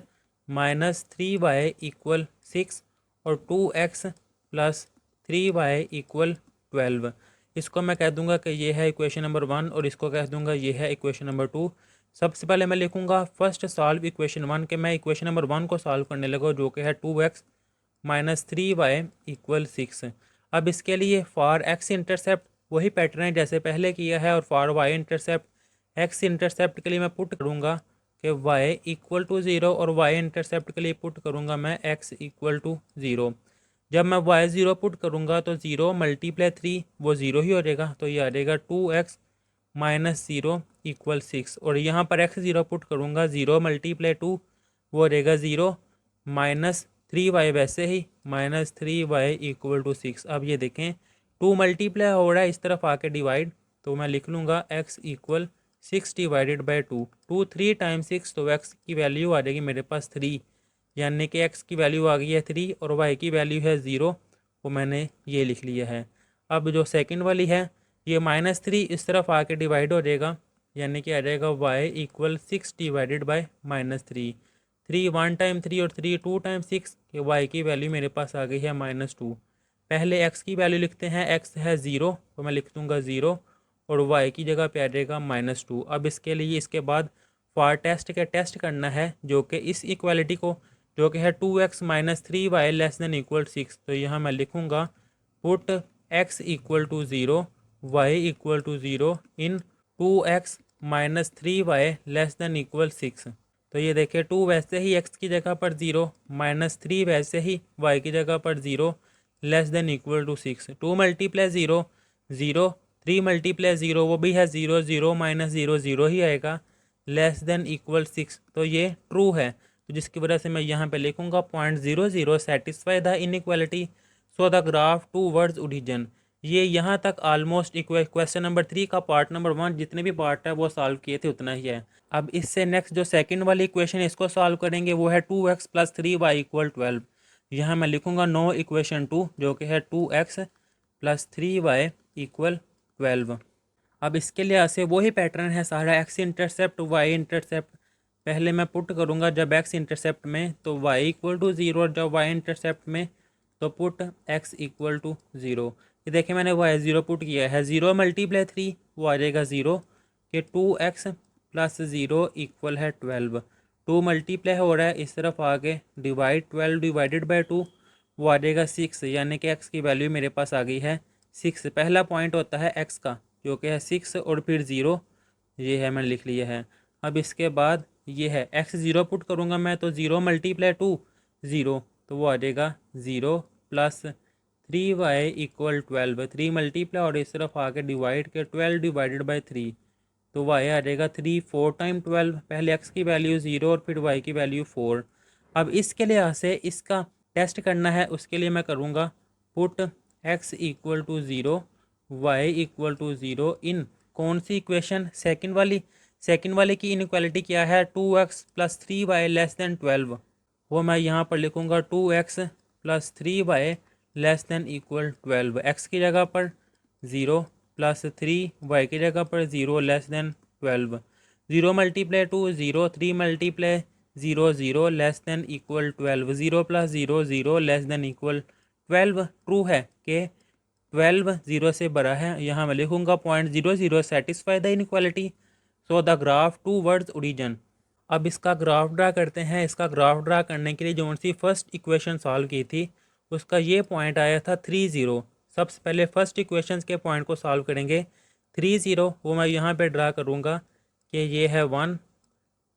माइनस 3y इक्वल 6 और 2x प्लस 3y इक्वल 12। इसको मैं कह दूंगा कि ये है इक्वेशन नंबर 1 और इसको कह दूंगा ये है इक्वेशन नंबर 2। सबसे पहले मैं लिखूंगा फर्स्ट सॉल्व इक्वेशन 1, के मैं इक्वेशन नंबर 1 को सॉल्व करने लगा जो कि है 2x माइनस 3y इक्वल 6। अब इसके लिए फॉर एक्स इंटरसेप्ट वही पैटर्न है जैसे पहले किया है, और for y intercept x intercept के लिए मैं पुट करूँगा कि y इक्वल टू 0 और y इंटरसेप्ट के लिए पुट करूँगा मैं x इक्वल टू 0। जब मैं y 0 पुट करूँगा तो 0 मल्टीप्लाई 3 वो 0 ही हो जाएगा, तो ये आ जाएगा 2x माइनस 0 इक्वल 6। और यहाँ पर x 0 पुट करूँगा 0 मल्टीप्लाई 2 वो रहेगा 0 माइनस 3y वैसे ही माइनस 3y इक्वल टू 6। अब ये देखें 2 मल्टीप्लाई हो रहा है इस तरफ आके डिवाइड, तो मैं लिख लूँगा x equal 6 divided by 2। 2 3 time 6 तो x की वैल्यू आ जाएगी मेरे पास 3, यानी कि x की वैल्यू आ गई है 3 और y की वैल्यू है 0, वो मैंने ये लिख लिया है। अब जो सेकंड वाली है ये माइनस 3 इस तरफ आके डिवाइड हो जाएगा, यानी कि आ जाएगा y equal 6 divided by minus 3। 3 1 time 3 और 3 2 टाइम 6, कि y की वैल्यू मेरे पास आ गई है -2। पहले x की वैल्यू लिखते हैं, x है 0 तो मैं लिख दूँगा 0 और y की जगह पे आ जाएगा -2। अब इसके लिए इसके बाद फॉर टेस्ट के टेस्ट करना है जो कि इस इक्वालिटी को जो कि है 2x minus 3y less than equal 6। तो यहाँ मैं लिखूँगा put x equal to 0 y equal to 0 in 2x minus 3y less than equal 6। तो ये देखिए 2 वैसे ही x की जगह पर 0, -3 वैसे ही y की जगह पर 0 less than equal to 6। 2 multiply 0 0, 3 multiply 0 वो भी है 0, 0 माइनस 0 0 ही आएगा लेस देन इक्वल 6। तो ये ट्रू है, तो जिसकी वजह से मैं यहाँ पे लिखूँगा .00 satisfy the inequality so the graph towards origin. ये यहाँ तक ऑलमोस्ट क्वेश्चन नंबर 3 का पार्ट नंबर 1 जितने भी पार्ट है वो सॉल्व किए थे उतना ही है। अब इससे नेक्स्ट जो सेकंड वाली इक्वेशन इसको सॉल्व करेंगे वो है 2x प्लस 3y इक्वल 12। यहाँ मैं लिखूँगा नो इक्वेशन 2 जो कि है 2x प्लस 3y इक्वल 12। अब इसके लिए ऐसे वही पैटर्न है सारा, एक्स इंटरसेप्ट वाई इंटरसेप्ट पहले मैं पुट करूँगा जब एक्स इंटरसेप्ट में तो वाई इक्वल टू 0 और जब वाई इंटरसेप्ट में तो पुट एक्स इक्वल टू 0। ये देखिए मैंने वाई 0 पुट किया है, 0 मल्टीप्लाई 3 वो आ जाएगा 0, कि 2x प्लस 0 इक्वल है 12। 2 मल्टीप्लाई हो रहा है इस तरफ आगे डिवाइड 12 डिवाइडेड बाई 2 वो आ जाएगा 6, यानी कि x की वैल्यू मेरे पास आ गई है 6। पहला पॉइंट होता है x का जो कि है 6 और फिर 0, ये है मैंने लिख लिया है। अब इसके बाद ये है x 0 पुट करूँगा मैं तो 0 मल्टीप्लाई 2 0, तो वो आ जाएगा 0 प्लस 3y इक्वल 12। 3 मल्टीप्लाई और इस तरफ आके डिवाइड के 12 डिवाइडेड बाई 3, तो वाई आ जाएगा 3 4 टाइम 12, पहले एक्स की वैल्यू 0 और फिर वाई की वैल्यू 4। अब इसके लिहाज से इसका टेस्ट करना है, उसके लिए मैं करूँगा put x equal to zero y equal to zero in कौन सी इक्वेशन, सेकंड वाले की इनइक्वालिटी क्या है, 2x plus 3y less then 12। वो मैं यहाँ पर लिखूँगा 2x plus 3y less than equal 12। X की जगह पर 0 प्लस 3y की जगह पर 0 less then 12। 0 multiply 2 0, 3 multiply 0 0 less than equal 12। 0 plus 0 0 less than equal 12। True है कि 12 0 से बड़ा है। यहाँ मैं लिखूँगा .00 satisfy the inequality, so the graph towards origin. अब इसका ग्राफ ड्रा करते हैं। इसका ग्राफ ड्रा करने के लिए जो सी फर्स्ट इक्वेशन सॉल्व की थी उसका ये पॉइंट आया था 30। सबसे पहले फर्स्ट इक्वेशन के पॉइंट को सॉल्व करेंगे। 30 वो मैं यहाँ पे ड्रा करूँगा कि ये है 1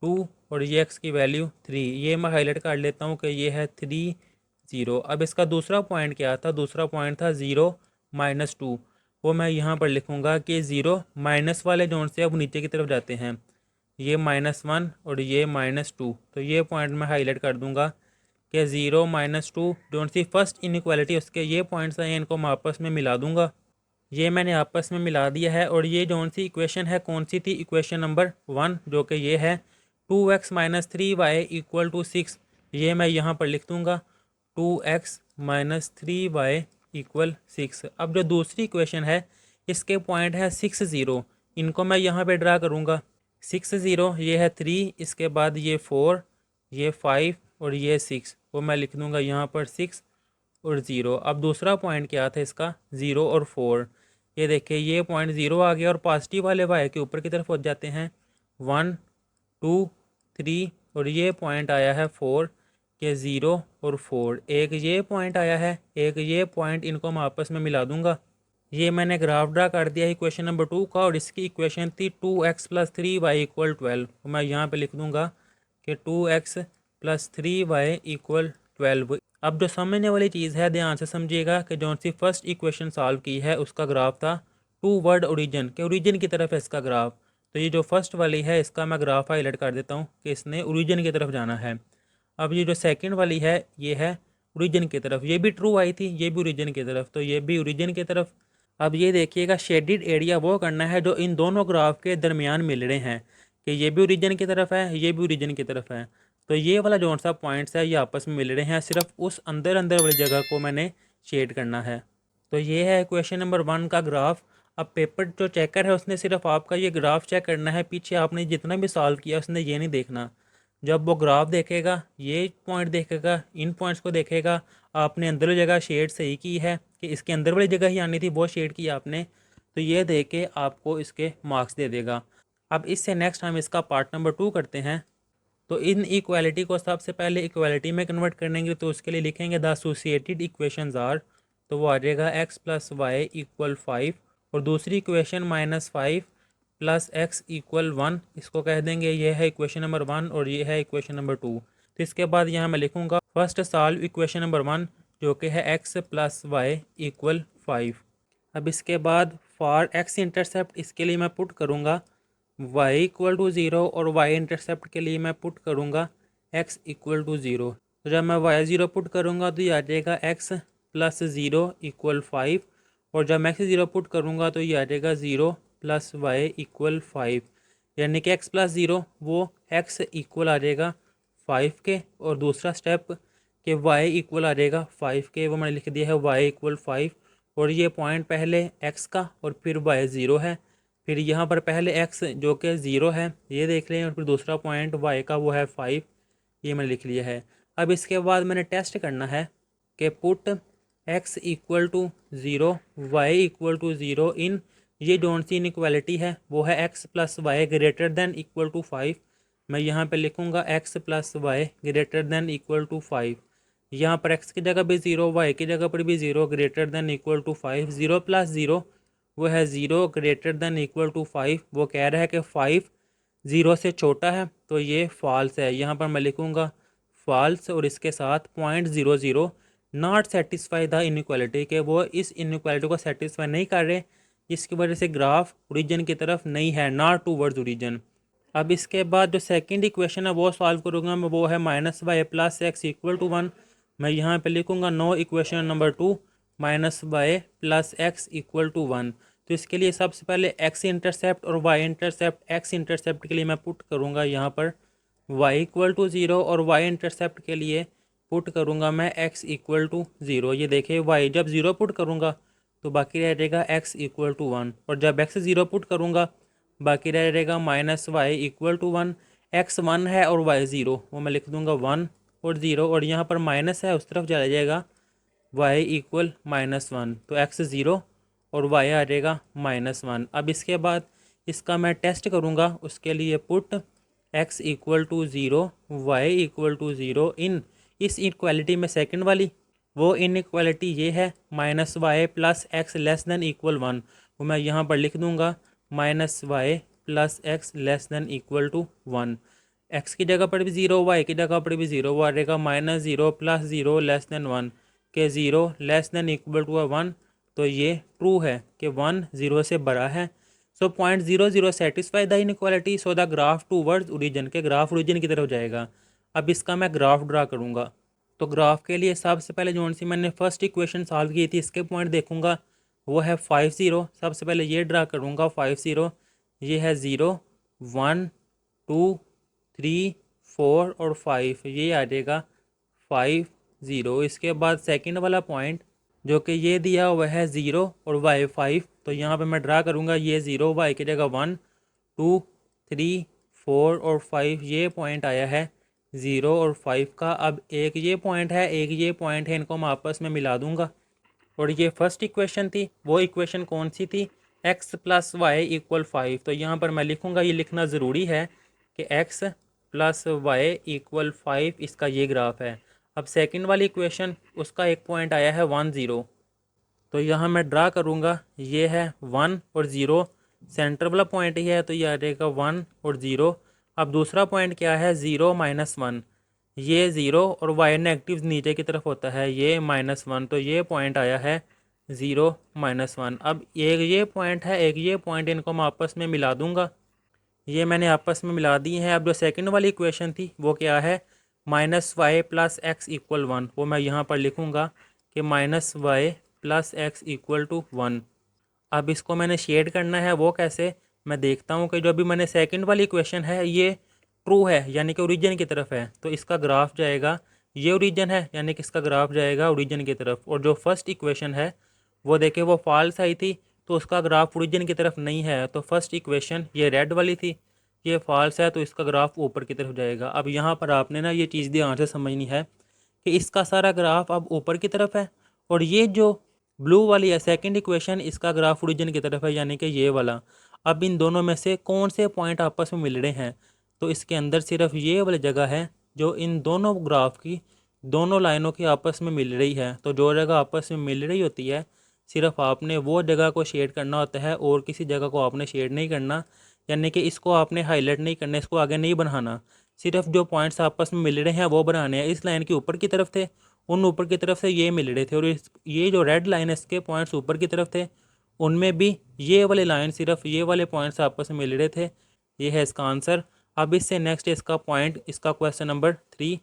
2 और ये एक्स की वैल्यू 3। ये मैं हाईलाइट कर लेता हूँ कि ये है 30। अब इसका दूसरा पॉइंट क्या था, दूसरा पॉइंट था 0 -2। वो मैं यहाँ पर लिखूँगा कि 0 माइनस वाले जोन से अब नीचे की तरफ जाते हैं, ये -1 और ये -2। तो ये पॉइंट मैं हाईलाइट कर दूंगा कि 0 -2 जोन सी फर्स्ट इनइक्वालिटी उसके ये पॉइंट्स हैं, इनको मैं आपस में मिला दूंगा। ये मैंने आपस में मिला दिया है। और ये जोन सी इक्वेशन है कौन सी थी, इक्वेशन नंबर 1, जो कि ये है 2x - 3y इक्वल टू 6। ये मैं यहाँ पर लिख दूँगा 2x - 3y इक्वल 6। अब जो दूसरी इक्वेशन है इसके पॉइंट है 6 0, इनको मैं यहाँ पे ड्रा करूँगा। 6 0 ये है 3, इसके बाद ये 4, ये 5 और ये 6। वो मैं लिख दूँगा यहाँ पर 6 और 0। अब दूसरा पॉइंट क्या था इसका, 0 और 4। ये देखिए ये पॉइंट 0 आ गया और पॉजिटिव वाले वाई के ऊपर की तरफ पहुँच जाते हैं 1 2 3। और ये पॉइंट आया है 4 के 0 और 4। एक ये पॉइंट आया है, एक ये पॉइंट, इनको मैं आपस में मिला दूंगा। ये मैंने ग्राफ ड्रा कर दिया है इक्वेशन नंबर 2 का। और इसकी इक्वेशन थी 2x + 3y इक्वल 12। मैं यहाँ पे लिख दूंगा कि 2x + 3y इक्वल 12। अब जो समझने वाली चीज़ है ध्यान से समझिएगा कि जो सी फर्स्ट इक्वेशन सॉल्व की है उसका ग्राफ था टू वर्ड ओरिजिन के ओरिजिन की तरफ है इसका ग्राफ। तो ये जो फर्स्ट वाली है इसका मैं ग्राफ हाईलाइट कर देता हूँ कि इसने ओरिजिन की तरफ जाना है। अब ये जो सेकंड वाली है ये है ओरिजिन की तरफ, ये भी ट्रू आई थी, ये भी ओरिजिन की तरफ, तो ये भी ओरिजिन की तरफ। अब ये देखिएगा शेडिड एरिया वो करना है जो इन दोनों ग्राफ के दरमियान मिल रहे हैं कि ये भी ओरिजिन की तरफ है, ये भी ओरिजिन की तरफ है। तो ये वाला जो सा पॉइंट्स है ये आपस में मिल रहे हैं, सिर्फ उस अंदर अंदर वाली जगह को मैंने शेड करना है। तो ये है क्वेश्चन नंबर 1 का ग्राफ। अब पेपर जो चेकर है उसने सिर्फ आपका ये ग्राफ चेक करना है, पीछे आपने जितना भी सॉल्व किया उसने ये नहीं देखना। जब वो ग्राफ देखेगा, ये पॉइंट देखेगा, इन पॉइंट्स को देखेगा, आपने अंदर वाली जगह शेड सही की है कि इसके अंदर वाली जगह ही आनी थी, वो शेड की आपने, तो ये देख के आपको इसके मार्क्स दे देगा। अब इससे नेक्स्ट हम इसका पार्ट नंबर 2 करते हैं। तो इन इक्वालिटी को सबसे पहले इक्वालिटी में कन्वर्ट करेंगे, तो उसके लिए लिखेंगे द एसोसिएटेड इक्वेशंस आर। तो वो आ जाएगा x + y इक्वल 5 और दूसरी इक्वेशन -5 + x इक्वल 1। इसको कह देंगे ये है इक्वेशन नंबर 1 और ये है इक्वेशन नंबर 2। तो इसके बाद यहाँ मैं लिखूँगा फर्स्ट सॉल्व इक्वेशन नंबर 1 जो कि है x + y इक्वल 5। अब इसके बाद फॉर x इंटरसेप्ट इसके लिए मैं पुट करूँगा y इक्वल टू 0 और y इंटरसेप्ट के लिए मैं पुट करूँगा x इक्वल टू 0। तो जब मैं y 0 पुट करूँगा तो ये आ जाएगा x + 0 इक्वल 5 और जब मैं x 0 पुट करूँगा तो ये आ जाएगा 0 + y इक्वल 5। यानी कि x + 0 वो x इक्वल आ जाएगा 5 के और दूसरा स्टेप कि y इक्वल आ जाएगा 5 के, वो मैंने लिख दिया है y इक्वल 5। और ये पॉइंट पहले x का और फिर y 0 है, फिर यहाँ पर पहले x जो कि 0 है ये देख लें और फिर दूसरा पॉइंट y का वो है 5, ये मैंने लिख लिया है। अब इसके बाद मैंने टेस्ट करना है कि put x equal to 0 y equal to 0 in, ये जोन सी इनइक्वालिटी है वो है x + y greater than equal to 5। मैं यहाँ पे लिखूँगा x + y greater than equal to 5। यहाँ पर x की जगह भी 0, y की जगह पर भी 0 ग्रेटर देन इक्वल टू 5। 0 + 0 वो है 0 ग्रेटर देन इक्वल टू 5। वो कह रहा है कि 5 0 से छोटा है, तो ये फॉल्स है। यहाँ पर मैं लिखूँगा फॉल्स और इसके साथ .00 नॉट सेटिस्फाई द इनइक्वालिटी, के वो इस इनइक्वालिटी को सेटिस्फाई नहीं कर रहे। जिसकी वजह से ग्राफ ओरिजिन की तरफ नहीं है, नॉट टूवर्ड्स ओरिजिन। अब इसके बाद जो सेकंड इक्वेशन है वो सॉल्व करूँगा मैं, वो है -y + x = 1। मैं यहाँ पे लिखूँगा now equation number 2 -y + x = 1। तो इसके लिए सबसे पहले x इंटरसेप्ट और y इंटरसेप्ट, x इंटरसेप्ट के लिए मैं पुट करूँगा यहाँ पर y = 0 और y इंटरसेप्ट के लिए पुट करूँगा मैं x = 0। ये देखिए y जब 0 पुट करूँगा तो बाकी रह जाएगा x = 1, और जब x 0 पुट करूँगा बाकी रह जाएगा -y = 1। x 1 है और y 0, वो मैं लिख दूँगा 1 और 0, और यहाँ पर माइनस है उस तरफ चला जाएगा y = -1, तो x 0 और y आ जाएगा -1। अब इसके बाद इसका मैं टेस्ट करूँगा, उसके लिए पुट x = 0 y = 0 इन इस इक्वालिटी में सेकंड वाली, वो इनइक्वालिटी ये है -y + x <= 1, वो मैं यहाँ पर लिख दूँगा -y + x <= 1। x की जगह पर भी 0, y की जगह पर भी 0, वो आ जाएगा -0 + 0 <1 के 0 <= 1। तो ये ट्रू है कि 1 0 से बड़ा है। So point 0 0 satisfy the inequality, so the graph towards origin, के ग्राफ ओरिजिन की तरफ जाएगा। अब इसका मैं ग्राफ ड्रा करूँगा। तो ग्राफ के लिए सबसे पहले जो सी मैंने फर्स्ट इक्वेशन सॉल्व की थी इसके पॉइंट देखूंगा, वो है 5 0। सबसे पहले ये ड्रा करूँगा 5 0, ये है 0 1 2 3 4 और 5, ये आ जाएगा 5 0। इसके बाद सेकंड वाला पॉइंट जो कि ये दिया हुआ है 0 और y 5, तो यहाँ पे मैं ड्रा करूँगा ये 0 y की जगह 1 2 3 4 और 5, ये पॉइंट आया है 0 और 5 का। अब एक ये पॉइंट है, एक ये पॉइंट है, इनको मैं आपस में मिला दूंगा। और ये फर्स्ट इक्वेशन थी, वो इक्वेशन कौन सी थी, x + y = 5। तो यहाँ पर मैं लिखूँगा, ये लिखना ज़रूरी है कि x + y = 5, इसका ये ग्राफ है। अब सेकंड वाली इक्वेशन, उसका एक पॉइंट आया है 1 0, तो यहाँ मैं ड्रा करूँगा, ये है 1 और 0, सेंटर वाला पॉइंट ही है, तो ये आ जाएगा 1 और 0। अब दूसरा पॉइंट क्या है 0 -1, ये 0 और y नेगेटिव नीचे की तरफ होता है, ये -1, तो ये पॉइंट आया है 0 -1। अब एक ये पॉइंट है, एक ये पॉइंट, इनको मैं आपस में मिला दूंगा, ये मैंने आपस में मिला दी हैं। अब जो सेकंड वाली इक्वेशन थी वो क्या है, -y + x = 1, वो मैं यहाँ पर लिखूँगा कि -y + x = 1। अब इसको मैंने शेड करना है, वो कैसे, मैं देखता हूँ कि जो अभी मैंने सेकंड वाली इक्वेशन है ये ट्रू है, यानी कि ओरिजिन की तरफ है, तो इसका ग्राफ जाएगा, ये ओरिजिन है यानी कि इसका ग्राफ जाएगा ओरिजिन की तरफ। और जो फर्स्ट इक्वेशन है वो देखे वो फॉल्स आई थी, तो उसका ग्राफ ओरिजिन की तरफ नहीं है। तो फर्स्ट इक्वेशन ये रेड वाली थी, ये फॉल्स है, तो इसका ग्राफ ऊपर की तरफ जाएगा। अब यहाँ पर आपने ना ये चीज़ ध्यान से समझनी है कि इसका सारा ग्राफ अब ऊपर की तरफ है, और ये जो ब्लू वाली है सेकंड इक्वेशन, इसका ग्राफ ओरिजिन की तरफ है, यानी कि ये वाला। अब इन दोनों में से कौन से पॉइंट आपस में मिल रहे हैं, तो इसके अंदर सिर्फ ये वाली जगह है जो इन दोनों ग्राफ की दोनों लाइनों की आपस में मिल रही है। तो जो जगह आपस में मिल रही होती है सिर्फ आपने वो जगह को शेड करना होता है, और किसी जगह को आपने शेड नहीं करना, यानी कि इसको आपने हाईलाइट नहीं करना, इसको आगे नहीं बढ़ाना, सिर्फ जो पॉइंट्स आपस में मिल रहे हैं वो बनाने हैं। इस लाइन के ऊपर की तरफ थे, उन ऊपर की तरफ से ये मिल रहे थे, और ये जो रेड लाइन है इसके पॉइंट्स ऊपर की तरफ थे, उनमें भी ये वाले लाइन सिर्फ ये वाले पॉइंट्स आपस में मिल रहे थे। ये है इसका आंसर। अब इससे नेक्स्ट इसका पॉइंट, इसका क्वेश्चन नंबर 3।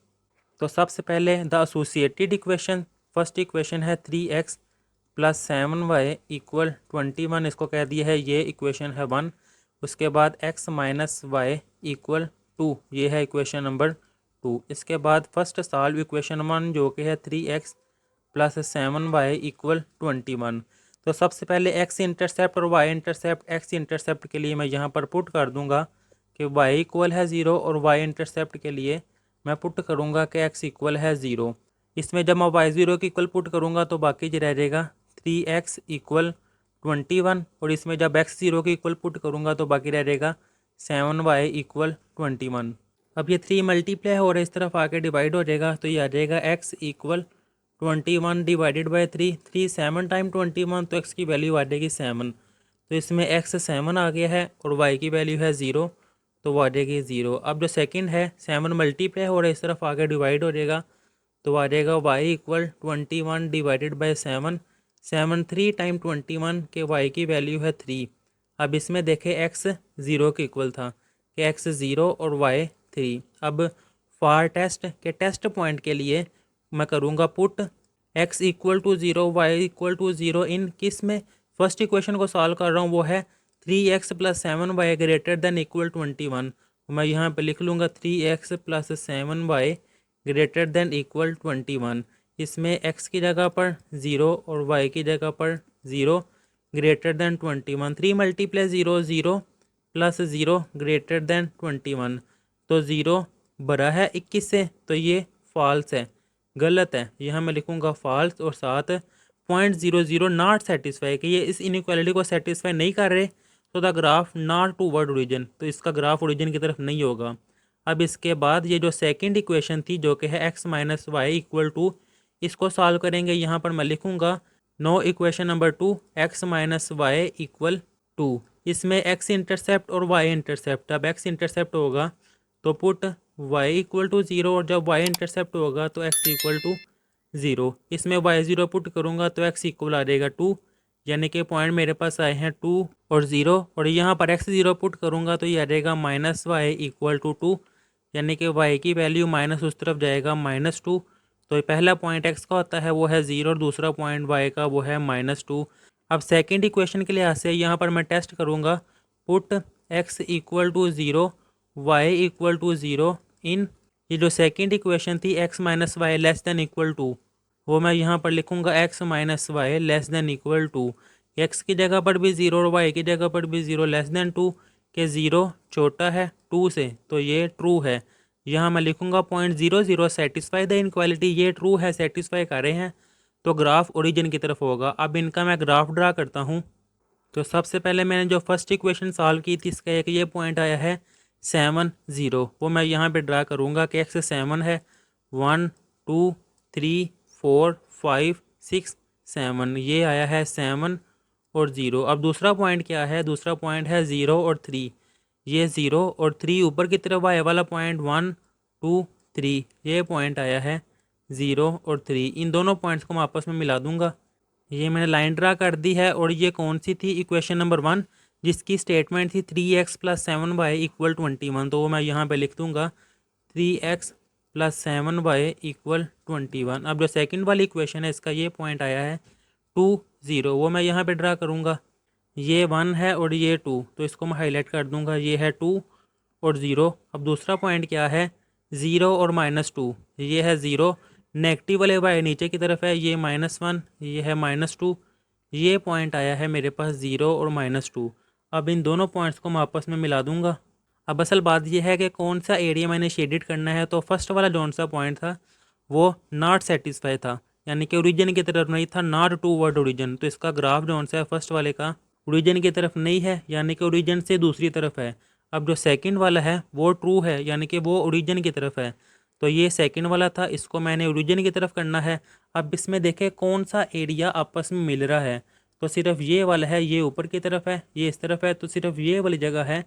तो सबसे पहले the associated equation, first equation है 3x + 7y = 21, इसको कह दिया है, ये इक्वेशन है 1। उसके बाद x - y = 2, ये है इक्वेशन नंबर 2। इसके बाद फर्स्ट सॉल्व इक्वेशन 1 जो कि है 3x + 7y = 21। तो सबसे पहले x इंटरसेप्ट और y इंटरसेप्ट, x इंटरसेप्ट के लिए मैं यहाँ पर पुट कर दूँगा कि y = 0, और y इंटरसेप्ट के लिए मैं पुट करूँगा कि x = 0। इसमें जब मैं y 0 के इक्वल पुट करूँगा तो बाकी जो रह जाएगा 3x = 21, और इसमें जब x 0 के इक्वल पुट करूँगा तो बाकी रह जाएगा 7y = 21। अब ये 3 मल्टीप्लाई हो रहा है, इस तरफ आके डिवाइड हो जाएगा, तो ये आ जाएगा x = 21 डिवाइडेड बाई 3, 3 7 टाइम 21, तो x की वैल्यू आ जाएगी 7। तो इसमें x 7 आ गया है और y की वैल्यू है 0, तो वो आ जाएगी 0। अब जो सेकंड है 7 मल्टीप्लाई हो रहा है, इस तरफ आगे डिवाइड हो जाएगा, तो आ जाएगा y = 21 डिवाइडेड बाई 7, 3 टाइम 21 के y की वैल्यू है 3। अब इसमें देखें x 0 के इक्वल था कि x 0 और y 3। अब फॉर टेस्ट के टेस्ट पॉइंट के लिए मैं करूँगा put x equal to 0 Y equal to 0 in किस में, फर्स्ट इक्वेशन को सॉल्व कर रहा हूँ वो है 3x plus 7y greater than equal 21। मैं यहाँ पे लिख लूँगा 3x plus 7y greater than equal 21। इसमें x की जगह पर 0 और y की जगह पर 0 greater than 21। 3 multiply 0 0 plus 0 greater than 21। तो 0 बड़ा है 21 से, तो ये फॉल्स है, गलत है। यहाँ मैं लिखूँगा फॉल्स और साथ 0.00 नॉट सेटिस्फाई कि ये इस इनइक्वालिटी को सेटिस्फाई नहीं कर रहे, तो the graph not toward origin, तो इसका ग्राफ ओरिजिन की तरफ नहीं होगा। अब इसके बाद ये जो सेकंड इक्वेशन थी जो कि है x minus y equal to, इसको सॉल्व करेंगे। यहाँ पर मैं लिखूँगा now equation number 2 x minus y equal 2। इसमें x इंटरसेप्ट और y इंटरसेप्ट, अब x इंटरसेप्ट होगा तो पुट y इक्वल टू 0 और जब y इंटरसेप्ट होगा तो x इक्वल टू 0। इसमें y 0 पुट करूँगा तो x इक्वल आ जाएगा 2, यानी कि पॉइंट मेरे पास आए हैं 2 और 0। और यहाँ पर x 0 पुट करूँगा तो ये आ जाएगा माइनस वाई इक्वल टू 2, यानी कि y की वैल्यू माइनस उस तरफ जाएगा -2। तो पहला पॉइंट x का होता है वो है 0 और दूसरा पॉइंट y का वो है -2। अब सेकेंड इक्वेशन के लिहाज से यहाँ पर मैं टेस्ट करूँगा put x equal to 0 Y equal to 0 in, ये जो सेकेंड इक्वेशन थी x minus y less than equal to, वो मैं यहाँ पर लिखूँगा x minus y less than equal to. X की जगह पर भी 0 और y की जगह पर भी 0 लेस देन 2 के 0 छोटा है 2 से, तो ये ट्रू है। यहाँ मैं लिखूँगा 0.00 सेटिस्फाई द इनक्वालिटी, ये ट्रू है, सेटिस्फाई कर रहे हैं, तो ग्राफ ओरिजिन की तरफ होगा। अब इनका मैं ग्राफ ड्रा करता हूँ। तो सबसे पहले मैंने जो फर्स्ट इक्वेशन सॉल्व की थी इसका एक ये पॉइंट आया है 7 0, वो मैं यहाँ पे ड्रा करूँगा कि x 7 है, 1 2 3 4 5 6 7, ये आया है 7 और 0। अब दूसरा पॉइंट क्या है, दूसरा पॉइंट है 0 और 3, ये 0 और 3 ऊपर की तरफ आए वाला पॉइंट 1 2 3, ये पॉइंट आया है 0 और 3। इन दोनों पॉइंट्स को मैं आपस में मिला दूंगा। ये मैंने लाइन ड्रा कर दी है। और ये कौन सी थी, इक्वेशन नंबर 1, जिसकी स्टेटमेंट थी 3x प्लस 7y इक्वल 21, तो वो मैं यहाँ पे लिख दूँगा 3x प्लस 7y इक्वल 21। अब जो सेकंड वाली इक्वेशन है इसका ये पॉइंट आया है 2 0, वो मैं यहाँ पे ड्रा करूँगा। ये 1 है और ये 2, तो इसको मैं हाईलाइट कर दूँगा, ये है 2 और 0। अब दूसरा पॉइंट क्या है, 0 और -2, ये है 0, नेगेटिव वाले वाई नीचे की तरफ है, ये -1, ये है -2, ये पॉइंट आया है मेरे पास 0 और -2। अब इन दोनों पॉइंट्स को मैं आपस में मिला दूंगा। अब असल बात यह है कि कौन सा एरिया मैंने शेडेड करना है, तो फर्स्ट वाला जौन सा पॉइंट था वो नॉट सेटिस्फाई था, यानी कि ओरिजिन की तरफ नहीं था, नॉट टूवर्ड ओरिजिन, तो इसका ग्राफ जौन सा है फर्स्ट वाले का ओरिजिन की तरफ नहीं है, यानी कि ओरिजिन से दूसरी तरफ है। अब जो सेकंड वाला है वो ट्रू है, यानी कि वो ओरिजिन की तरफ है। तो ये सेकंड वाला था, इसको मैंने ओरिजिन की तरफ करना है। अब इसमें देखें कौन सा एरिया आपस में मिल रहा है, तो सिर्फ ये वाला है, ये ऊपर की तरफ है, ये इस तरफ है, तो सिर्फ ये वाली जगह है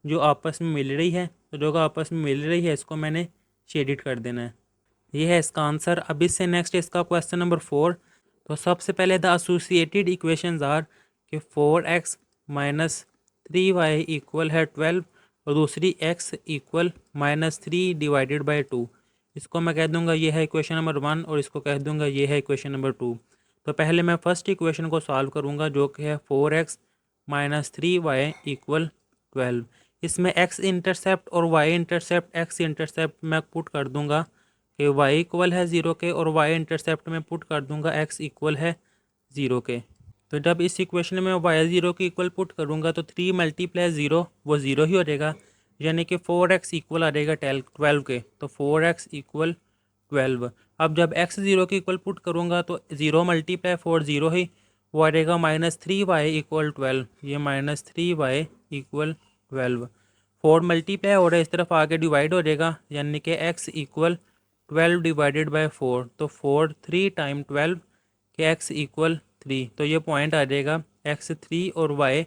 जो आपस में मिल रही है। तो जो आपस में मिल रही है इसको मैंने शेडिट कर देना है। ये है इसका आंसर। अब इससे नेक्स्ट इसका क्वेश्चन नंबर 4। तो सबसे पहले द एसोसिएटेड इक्वेशंस आर कि 4x माइनस 3y इक्वल है 12 और दूसरी x इक्वल -3 डिवाइडेड बाई 2। इसको मैं कह दूंगा ये है इक्वेशन नंबर 1 और इसको कह दूंगा ये है इक्वेशन नंबर 2। तो पहले मैं फर्स्ट इक्वेशन को सॉल्व करूंगा जो कि है 4x माइनस 3y इक्वल 12। इसमें x इंटरसेप्ट और y इंटरसेप्ट, x इंटरसेप्ट मैं पुट कर दूंगा कि y इक्वल है 0 के, और y इंटरसेप्ट में पुट कर दूंगा x इक्वल है 0 के। तो जब इस इक्वेशन में y 0 की इक्वल पुट करूंगा तो 3 मल्टीप्लाई 0 वो 0 ही हो जाएगा, यानी कि 4x इक्वल आ जाएगा 12 के। तो 4x इक्वल 12। अब जब x 0 की इक्वल पुट करूंगा तो 0 मल्टीप्लाई 4 0 ही, वो आ जाएगा -3y इक्वल 12। ये -3y इक्वल 12। 4 मल्टीप्लाई हो रहा है, इस तरफ आगे डिवाइड हो जाएगा, यानी कि x इक्वल 12 डिवाइडेड बाई 4। तो 4 3 टाइम 12 के x इक्वल 3। तो ये पॉइंट आ जाएगा x 3 और y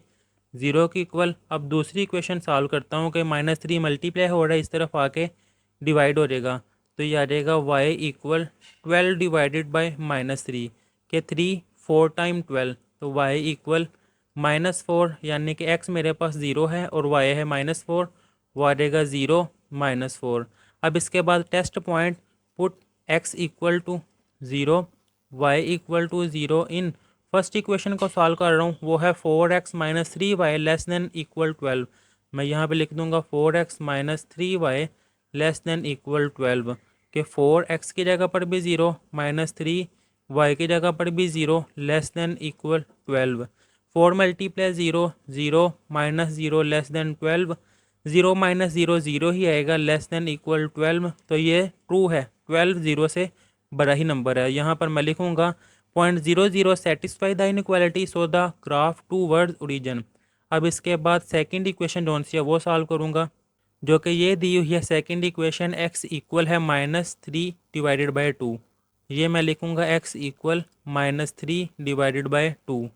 0 की इक्वल। अब दूसरी इक्वेशन सॉल्व करता हूँ कि -3 मल्टीप्लाई हो रहा है, इस तरफ आके डिवाइड हो जाएगा, तो ये आ जाएगा y इक्वल 12 डिवाइडेड बाई -3 के 3 4 टाइम 12, तो y इक्वल -4, यानी कि x मेरे पास 0 है और y है -4, वो आ जाएगा 0 -4। अब इसके बाद test point put x equal to 0, y equal to 0 in first equation को सॉल्व कर रहा हूँ, वो है 4x - 3y less than equal 12। मैं यहाँ पे लिख दूँगा 4x - 3y less than equal 12 कि 4x की जगह पर भी 0, -3y की जगह पर भी 0, less than equal 12। 4 multiply 0 0 -0 less then 12, 0 -0 0 ही आएगा, लेस देन इक्वल 12। तो ये ट्रू है, 12 0 से बड़ा ही नंबर है। यहाँ पर मैं लिखूँगा .00 satisfy the inequality so the graph towards origin. अब इसके बाद सेकंड इक्वेशन जो सी है वो सॉल्व करूँगा, जो कि ये दी हुई है सेकंड इक्वेशन x इक्वल है -3 डिवाइडेड बाई 2। ये मैं लिखूँगा x इक्वल -3 डिवाइडेड बाई 2।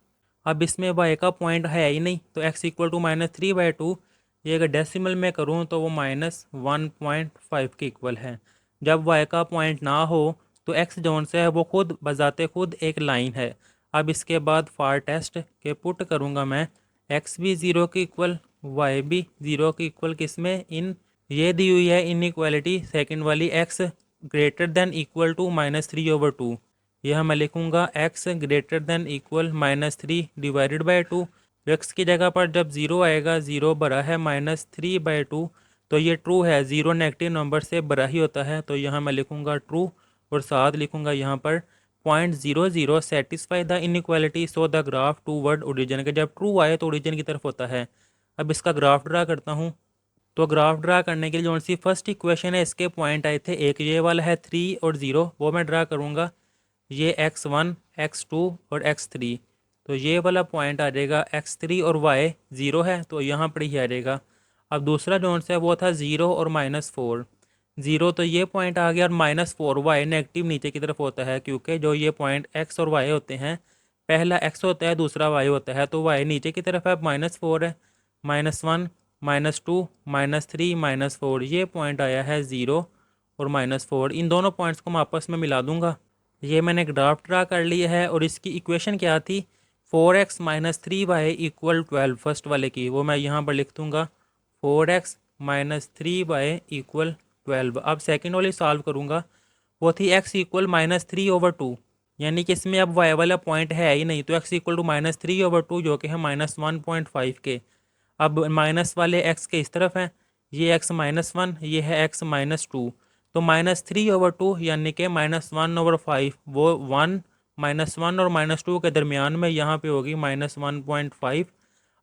अब इसमें y का पॉइंट है ही नहीं, तो x इक्वल टू -3/2, ये अगर डेसिमल में करूँ तो वो -1.5 के इक्वल है। जब y का पॉइंट ना हो तो x जोन से है वो खुद बजाते खुद एक लाइन है। अब इसके बाद फॉर टेस्ट के पुट करूँगा मैं x भी 0 के इक्वल, y भी 0 के इक्वल, किस में, इन ये दी हुई है इनइक्वालिटी सेकंड वाली, x greater than equal to -3/2। यह मैं लिखूँगा x greater than equal -3 divided by 2। x की जगह पर जब 0 आएगा, 0 बड़ा है -3/2, तो ये ट्रू है, 0 नेगेटिव नंबर से बड़ा ही होता है, तो यहाँ मैं लिखूँगा ट्रू और साथ लिखूँगा यहाँ पर .00 satisfy the inequality so the graph towards origin, के जब ट्रू आए तो ओरिजिन की तरफ होता है। अब इसका ग्राफ ड्रा करता हूँ, तो ग्राफ ड्रा करने के लिए जो सी फर्स्ट इक्वेशन है इसके पॉइंट आए थे, एक ये वाला है 3 और 0, वो मैं ड्रा करूँगा। ये x1, x2 और x3, तो ये वाला पॉइंट आ जाएगा x3 और y 0 है तो यहाँ पर ही आ जाएगा। अब दूसरा जो है वो था 0 और -4, 0 तो ये पॉइंट आ गया, और -4y नेगेटिव नीचे की तरफ होता है, क्योंकि जो ये पॉइंट x और y होते हैं, पहला x होता है दूसरा y होता है, तो y नीचे की तरफ है, -4 है, -1 -2 -3 -4, ये पॉइंट आया है 0 और -4। इन दोनों पॉइंट्स को मैं आपस में मिला दूंगा। ये मैंने ग्राफ ड्रा कर लिया है और इसकी इक्वेशन क्या थी, 4x - 3y इक्वल 12, फर्स्ट वाले की, वो मैं यहाँ पर लिख दूँगा 4x - 3y इक्वल 12। अब सेकंड वाली सॉल्व करूँगा, वो थी x इक्वल -3/2, यानी कि इसमें अब y वाला पॉइंट है ही नहीं, तो x इक्वल टू -3/2 जो कि है -1.5 के। अब माइनस वाले x के इस तरफ हैं, ये x -1, ये है x -2, तो -3/2 यानी कि -1/5, वो 1 -1 और -2 के दरमियान में यहाँ पे होगी -1.5।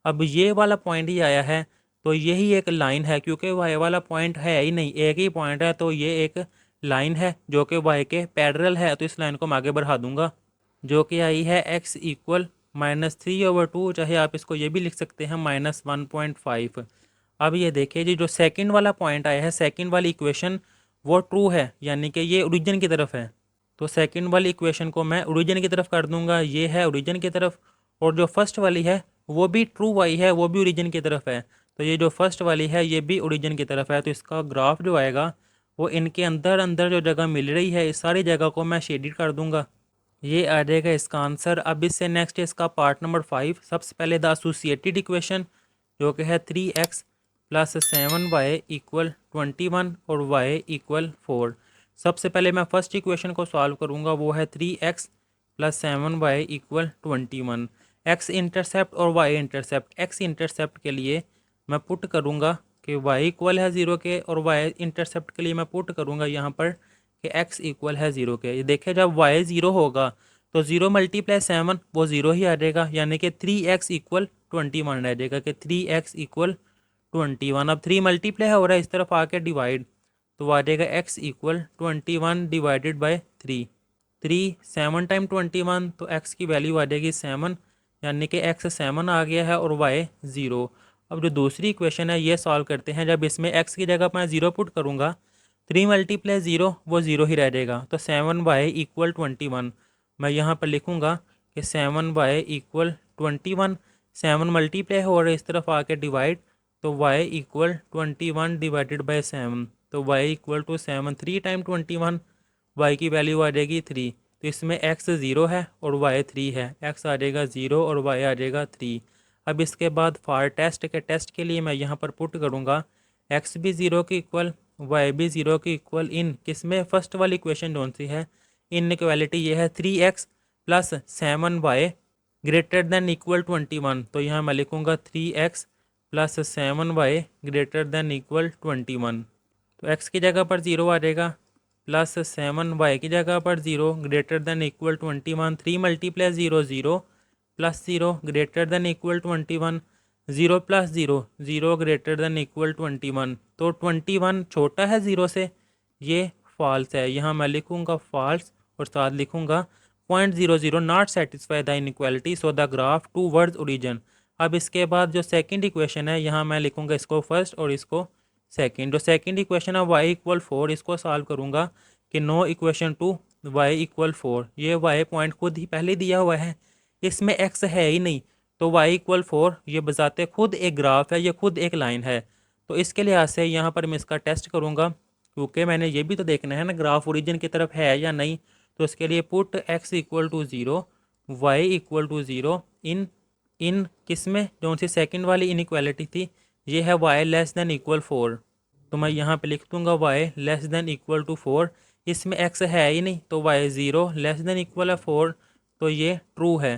अब ये वाला पॉइंट ही आया है, तो यही एक लाइन है, क्योंकि वाई वाला पॉइंट है ही नहीं, एक ही पॉइंट है, तो ये एक लाइन है जो कि वाई के पैरेलल है, तो इस लाइन को मैं आगे बढ़ा दूंगा, जो कि आई है x इक्वल -3/2, चाहे आप इसको ये भी लिख सकते हैं -1.5। अब ये देखिए जी, जो सेकंड वाला पॉइंट आया है, सेकंड वाली इक्वेशन वो ट्रू है, यानी कि ये ओरिजिन की तरफ है, तो सेकंड वाली इक्वेशन को मैं ओरिजिन की तरफ कर दूंगा, ये है ओरिजिन की तरफ, और जो फर्स्ट वाली है वो भी ट्रू वाई है, वो भी ओरिजिन की तरफ है, तो ये जो फर्स्ट वाली है ये भी ओरिजिन की तरफ है, तो इसका ग्राफ जो आएगा वो इनके अंदर अंदर जो जगह मिल रही है, इस सारी जगह को मैं शेडिड कर दूंगा, ये आ जाएगा इसका आंसर। अब इससे नेक्स्ट है इसका पार्ट नंबर 5। सबसे पहले द एसोसिएटेड इक्वेशन जो कि है 3x + 7y इक्वल 21 और y इक्वल 4। सबसे पहले मैं फर्स्ट इक्वेशन को सॉल्व करूंगा, वो है 3x + 7y equal 21। x intercept और y इंटरसेप्ट, x इंटरसेप्ट के लिए मैं पुट करूंगा कि y इक्वल है 0 के, और y इंटरसेप्ट के लिए मैं पुट करूंगा यहाँ पर कि x इक्वल है 0 के। ये देखिए, जब y 0 होगा तो 0 × 7 वो 0 ही आ जाएगा, यानी कि 3x इक्वल 21 आ जाएगा, कि 3x इक्वल 21। अब 3 मल्टीप्लाई हो रहा है, इस तरफ आके डिवाइड, तो आ जाएगा x equal 21 divided by 3। 3 7 time 21, तो x की वैल्यू आ जाएगी 7, यानी कि x 7 आ गया है और y 0। अब जो दूसरी इक्वेशन है ये सॉल्व करते हैं। जब इसमें x की जगह मैं 0 पुट करूँगा, 3 × 0 वो 0 ही रह जाएगा, तो 7y इक्वल 21। मैं यहाँ पर लिखूँगा कि 7y इक्वल 21, 7 मल्टीप्लाई हो रहा है, इस तरफ आके डिवाइड, तो y इक्वल 21 डिवाइडेड बाई 7, तो y equal to 7, 3 time 21, y की वैल्यू आ जाएगी 3, तो इसमें x 0 है और y 3 है, x आ जाएगा 0 और y आ जाएगा 3। अब इसके बाद फॉर टेस्ट के लिए मैं यहाँ पर पुट करूँगा x भी 0 के इक्वल, y भी 0 के इक्वल इन किसमें, फर्स्ट वाली इक्वेशन कौन सी है, इनइक्वालिटी ये है 3x plus 7y greater than equal 21। तो यहाँ मैं लिखूँगा 3x plus 7y greater than equal 21। तो x की जगह पर 0 आ जाएगा, प्लस 7y की जगह पर 0 greater than equal 21। 3 multiply 0 0 plus 0 greater than equal 21। 0 plus 0 0 greater than equal 21। तो 21 छोटा है 0 से, ये फॉल्स है। यहाँ मैं लिखूँगा फॉल्स और साथ लिखूँगा 0.00 not satisfy the inequality so the graph towards origin. अब इसके बाद जो सेकंड इक्वेशन है, यहाँ मैं लिखूँगा इसको फर्स्ट और इसको सेकंड। जो सेकंड इक्वेशन है y इक्वल 4, इसको सॉल्व करूँगा कि now equation two y equal 4। ये y पॉइंट खुद ही पहले दिया हुआ है, इसमें x है ही नहीं, तो y इक्वल 4 ये बजाते खुद एक ग्राफ है, ये खुद एक लाइन है। तो इसके लिहाज से यहाँ पर मैं इसका टेस्ट करूँगा, क्योंकि मैंने ये भी तो देखना है ना ग्राफ ओरिजिन की तरफ है या नहीं। तो इसके लिए put x equal to 0 Y equal to 0 in in किस में, जो सी सेकंड वाली इनइक्वालिटी थी, ये है y लेस देन इक्वल 4। तो मैं यहाँ पे लिख दूँगा y less than equal to 4। इसमें x है ही नहीं, तो y 0 लेस देन इक्वल है 4, तो ये ट्रू है।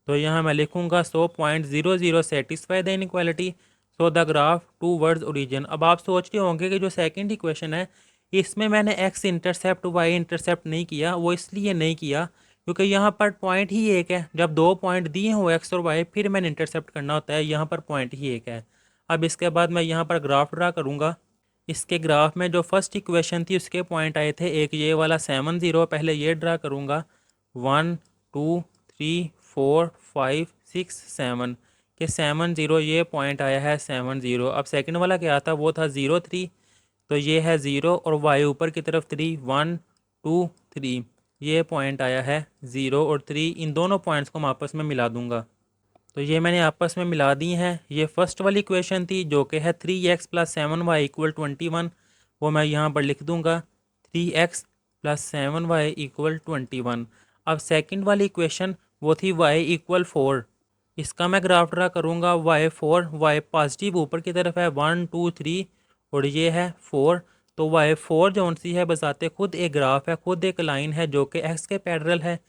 तो यहाँ मैं लिखूँगा 100.00 satisfy the inequality so the graph towards origin. अब आप सोच रहे होंगे कि जो सेकंड इक्वेशन है इसमें मैंने x इंटरसेप्ट y इंटरसेप्ट नहीं किया। वो इसलिए नहीं किया क्योंकि यहाँ पर पॉइंट ही एक है। जब दो पॉइंट दिए हो x और y, फिर मैंने इंटरसेप्ट करना होता है, यहाँ पर पॉइंट ही एक है। अब इसके बाद मैं यहाँ पर ग्राफ ड्रा करूँगा। इसके ग्राफ में जो फर्स्ट इक्वेशन थी उसके पॉइंट आए थे, एक ये वाला 7 0, पहले ये ड्रा करूँगा 1 2 3 4 5 6 7 के 7 0 ये पॉइंट आया है 7 0। अब सेकंड वाला क्या था, वो था 0 3, तो ये है 0 और y ऊपर की तरफ 3 1 2 3, ये पॉइंट आया है 0 और 3। इन दोनों पॉइंट्स को मैं आपस में मिला दूंगा। तो ये मैंने आपस में मिला दी हैं। ये फर्स्ट वाली इक्वेशन थी जो कि है 3x प्लस 7y इक्वल 21, वो मैं यहाँ पर लिख दूंगा 3x प्लस 7y इक्वल 21। अब सेकंड वाली इक्वेशन वो थी y इक्वल 4। इसका मैं ग्राफ ड्रा करूँगा y4, y पॉजिटिव ऊपर की तरफ है 1 2 3 और ये है 4। तो y4 जो सी है बजाते खुद एक ग्राफ है, खुद एक लाइन है जो कि x के पैरेलल है।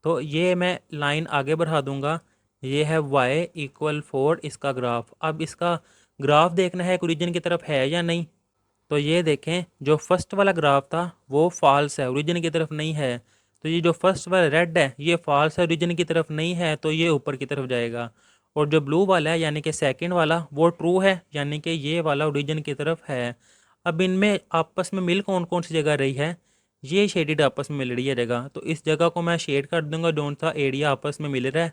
तो ये मैं लाइन आगे बढ़ा दूंगा, ये है y इक्वल 4 इसका ग्राफ। अब इसका ग्राफ देखना है ओरिजिन की तरफ है या नहीं। तो ये देखें, जो फर्स्ट वाला ग्राफ था वो फॉल्स है, ओरिजिन की तरफ नहीं है। तो ये जो फर्स्ट वाला रेड है ये फॉल्स है, ओरिजिन की तरफ नहीं है, तो ये ऊपर की तरफ जाएगा। और जो ब्लू वाला है यानी कि सेकंड वाला वो ट्रू है, यानी कि ये वाला ओरिजिन की तरफ है। अब इनमें आपस में मिल कौन कौन सी जगह रही है, ये शेडेड आपस में मिल रही है जगह। तो इस जगह को मैं शेड कर दूंगा, जो सा एरिया आपस में मिल रहा है,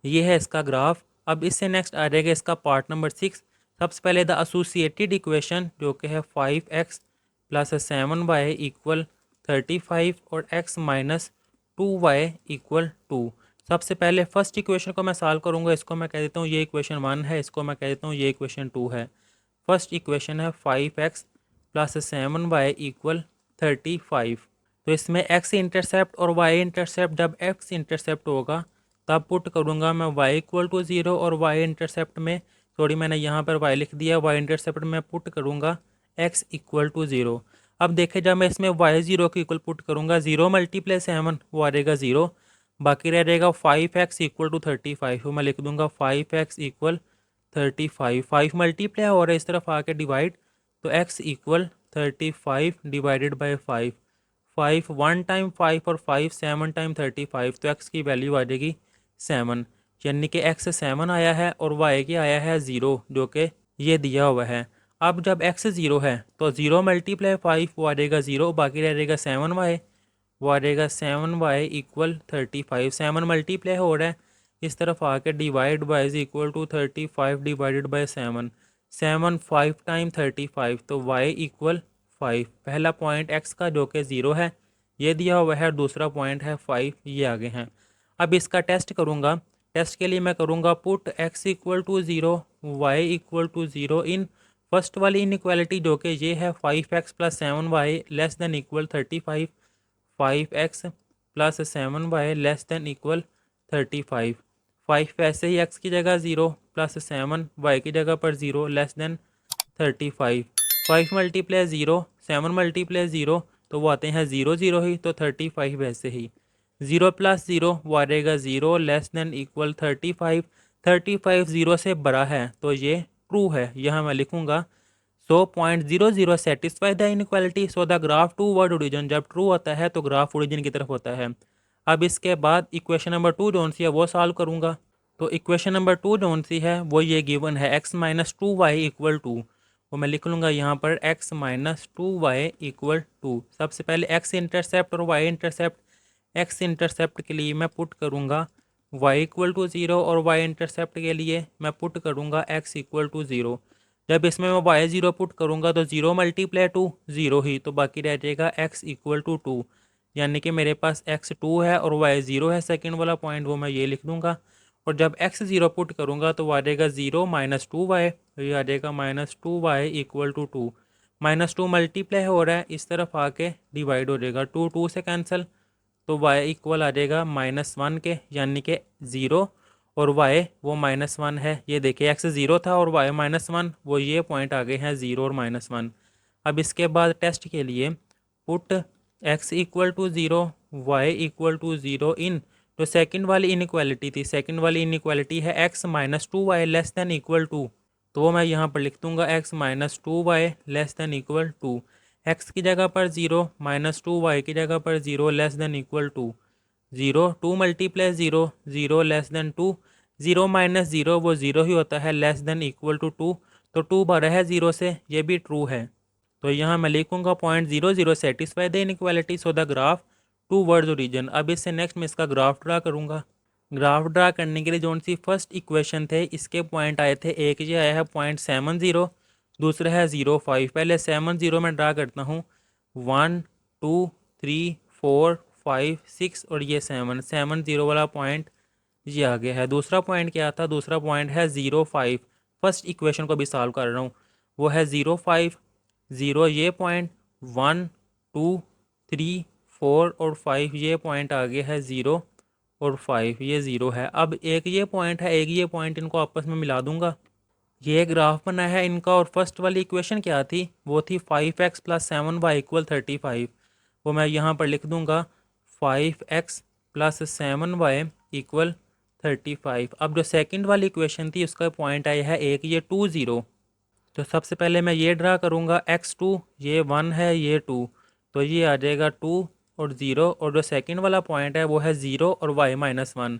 ये है इसका ग्राफ। अब इससे नेक्स्ट आ जाएगा इसका पार्ट नंबर 6। सबसे पहले द एसोसिएटेड इक्वेशन जो कि है 5x प्लस 7y इक्वल 35 और x माइनस 2y इक्वल 2। सबसे पहले फर्स्ट इक्वेशन को मैं सॉल्व करूँगा, इसको मैं कह देता हूँ ये इक्वेशन 1 है, इसको मैं कह देता हूँ ये इक्वेशन 2 है। फर्स्ट इक्वेशन है 5x प्लस 7y इक्वल 35। तो इसमें x इंटरसेप्ट और y इंटरसेप्ट, जब x इंटरसेप्ट होगा तब पुट करूँगा मैं y इक्वल टू 0 और y इंटरसेप्ट में, सॉरी मैंने यहाँ पर y लिख दिया, y इंटरसेप्ट में पुट करूँगा x इक्वल टू 0। अब देखें जब मैं इसमें y 0 के इक्वल पुट करूँगा, 0 मल्टीप्लाई 7 वो आ जाएगा 0, बाकी रह जाएगा 5x इक्वल टू 35। मैं लिख दूँगा 5x इक्वल 35। 5 मल्टीप्लाई और इस तरफ आके डिवाइड, तो x equal 35 divided by 5। 5 1 time 5 और 5 7 टाइम 35, तो x की वैल्यू आ जाएगी 7, यानी कि x 7 आया है और y की आया है 0, जो कि ये दिया हुआ है। अब जब x 0 है तो 0 मल्टीप्लाई 5 वो आ जाएगा 0, बाकी रह जाएगा 7y, वो आ जाएगा 7y इक्वल 35। 7 मल्टीप्लाई हो रहा है, इस तरफ आके divide by is equal to 35 divided by 7। 7 5 time 35, तो y इक्वल 5। पहला पॉइंट x का जो कि 0 है ये दिया हुआ है, दूसरा पॉइंट है 5, ये आगे हैं। अब इसका टेस्ट करूँगा, टेस्ट के लिए मैं करूँगा put x equal to 0 y equal to 0 in first वाली इनइक्वालिटी जो कि ये है 5x plus 7y less than equal 35। 5x plus 7y less than equal 35। 5 वैसे ही x की जगह 0 प्लस 7y की जगह पर 0 लेस देन 35। 5 मल्टीप्लाई 0 7 मल्टीप्लाई 0 तो वो आते हैं 0 0 ही, तो 35 वैसे ही 0 प्लस 0 वो आ जाएगा 0 लेस देन इक्वल 35। 35 0 से बड़ा है तो ये ट्रू है, यहाँ मैं लिखूँगा। So 0.00 satisfy the inequality, so the graph towards origin. जब ट्रू होता है तो ग्राफ ओरिजिन की तरफ होता है। अब इसके बाद इक्वेशन नंबर 2 जोन सी है वो सॉल्व करूँगा। तो इक्वेशन नंबर 2 जोन सी है वो ये गिवन है x minus 2y equal to, वो मैं लिख लूँगा यहाँ पर x minus 2y equal to. सबसे पहले x इंटरसेप्ट और y इंटरसेप्ट। x इंटरसेप्ट के लिए मैं पुट करूँगा y इक्वल टू 0 और y इंटरसेप्ट के लिए मैं पुट करूँगा x इक्वल टू 0। जब इसमें मैं y 0 पुट करूँगा तो 0 मल्टीप्लाई 2 0 ही, तो बाकी रह जाएगा x इक्वल टू 2, यानी कि मेरे पास x 2 है और y 0 है। सेकेंड वाला पॉइंट वो मैं ये लिख दूँगा। और जब x 0 पुट करूँगा तो आ जाएगा 0 माइनस 2y, तो ये आ जाएगा minus 2y equal to 2। Minus 2 multiply हो रहा है, इस तरफ आके डिवाइड हो जाएगा, 2 2 से कैंसिल, तो y इक्वल आ जाएगा -1 के, यानी कि 0 और y वो -1 है। ये देखिए x 0 था और y -1, वो ये पॉइंट आ गए हैं 0 और -1। अब इसके बाद टेस्ट के लिए put x equal to 0 y equal to 0 in, तो सेकंड वाली इनइक्वालिटी थी, सेकंड वाली इनइक्वालिटी है x minus 2y less than equal to, तो वो मैं यहाँ पर लिख दूँगा x minus 2y less than equal to. x की जगह पर 0 माइनस 2y की जगह पर 0 less than equal to 0। 2 multiply 0 0 less than 2, 0 minus 0 वो 0 ही होता है, लेस देन इक्वल टू 2, तो 2 बड़ा है 0 से, ये भी ट्रू है। तो यहाँ मैं लिखूँगा 0.00 satisfy the inequality, so the graph towards origin. अब इससे नेक्स्ट मैं इसका ग्राफ ड्रा करूँगा। ग्राफ ड्रा करने के लिए जो सी फर्स्ट इक्वेशन थे इसके पॉइंट आए थे, एक ये आया है 0.70, दूसरा है 0.5। पहले 70 में ड्रा करता हूँ, 1 2 3 4 5 6 और ये 7 वाला पॉइंट ये आ गया है। दूसरा पॉइंट क्या था, दूसरा पॉइंट है 0.5। फर्स्ट इक्वेशन को भी सॉल्व कर रहा हूँ, वो है 0.5 0 ये पॉइंट, 1 2 3 4 और 5 ये पॉइंट आ गया है 0 और 5 ये 0 है। अब एक ये पॉइंट है, एक ये पॉइंट, इनको आपस में मिला दूंगा, ये ग्राफ बना है इनका। और फर्स्ट वाली इक्वेशन क्या थी, वो थी 5x प्लस 7y इक्वल 35, वो मैं यहाँ पर लिख दूंगा 5x प्लस 7y इक्वल 35। अब जो सेकंड वाली इक्वेशन थी उसका पॉइंट आया है एक, ये 2 0, तो सबसे पहले मैं ये ड्रा करूँगा x2, ये 1 है ये 2, तो ये आ जाएगा 2 और 0। और जो सेकंड वाला पॉइंट है वो है 0 और y माइनस 1,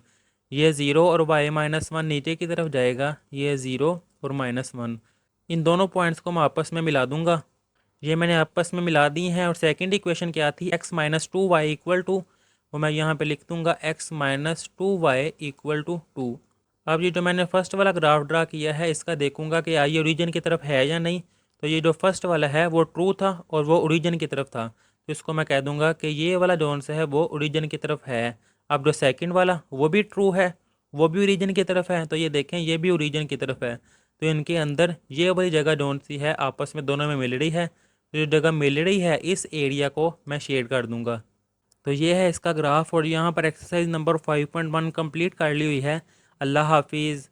ये 0 और y माइनस 1 नीचे की तरफ जाएगा, ये 0 और -1। इन दोनों पॉइंट्स को मैं आपस में मिला दूंगा, ये मैंने आपस में मिला दी हैं। और सेकंड इक्वेशन क्या थी, x minus 2y equal to, वो मैं यहाँ पे लिख दूंगा x minus 2y equal to 2। अब ये जो मैंने फर्स्ट वाला ग्राफ ड्रा किया है इसका देखूंगा कि ये ओरिजिन की तरफ है या नहीं। तो ये जो फर्स्ट वाला है वो ट्रू था और वो ओरिजिन की तरफ था, तो इसको मैं कह दूंगा कि ये वाला जोन से है वो ओरिजिन की तरफ है। अब जो सेकंड वाला वो भी ट्रू है, वो भी ओरिजिन की तरफ है, तो ये देखें ये भी ओरिजिन की तरफ है। तो इनके अंदर ये वाली जगह जोन सी है आपस में दोनों में मिल रही है, तो जो जगह मिल रही है इस एरिया को मैं शेड कर दूंगा। तो ये है इसका ग्राफ, और यहाँ पर एक्सरसाइज नंबर 5.1 कंप्लीट कर ली हुई है। अल्लाह हाफिज़।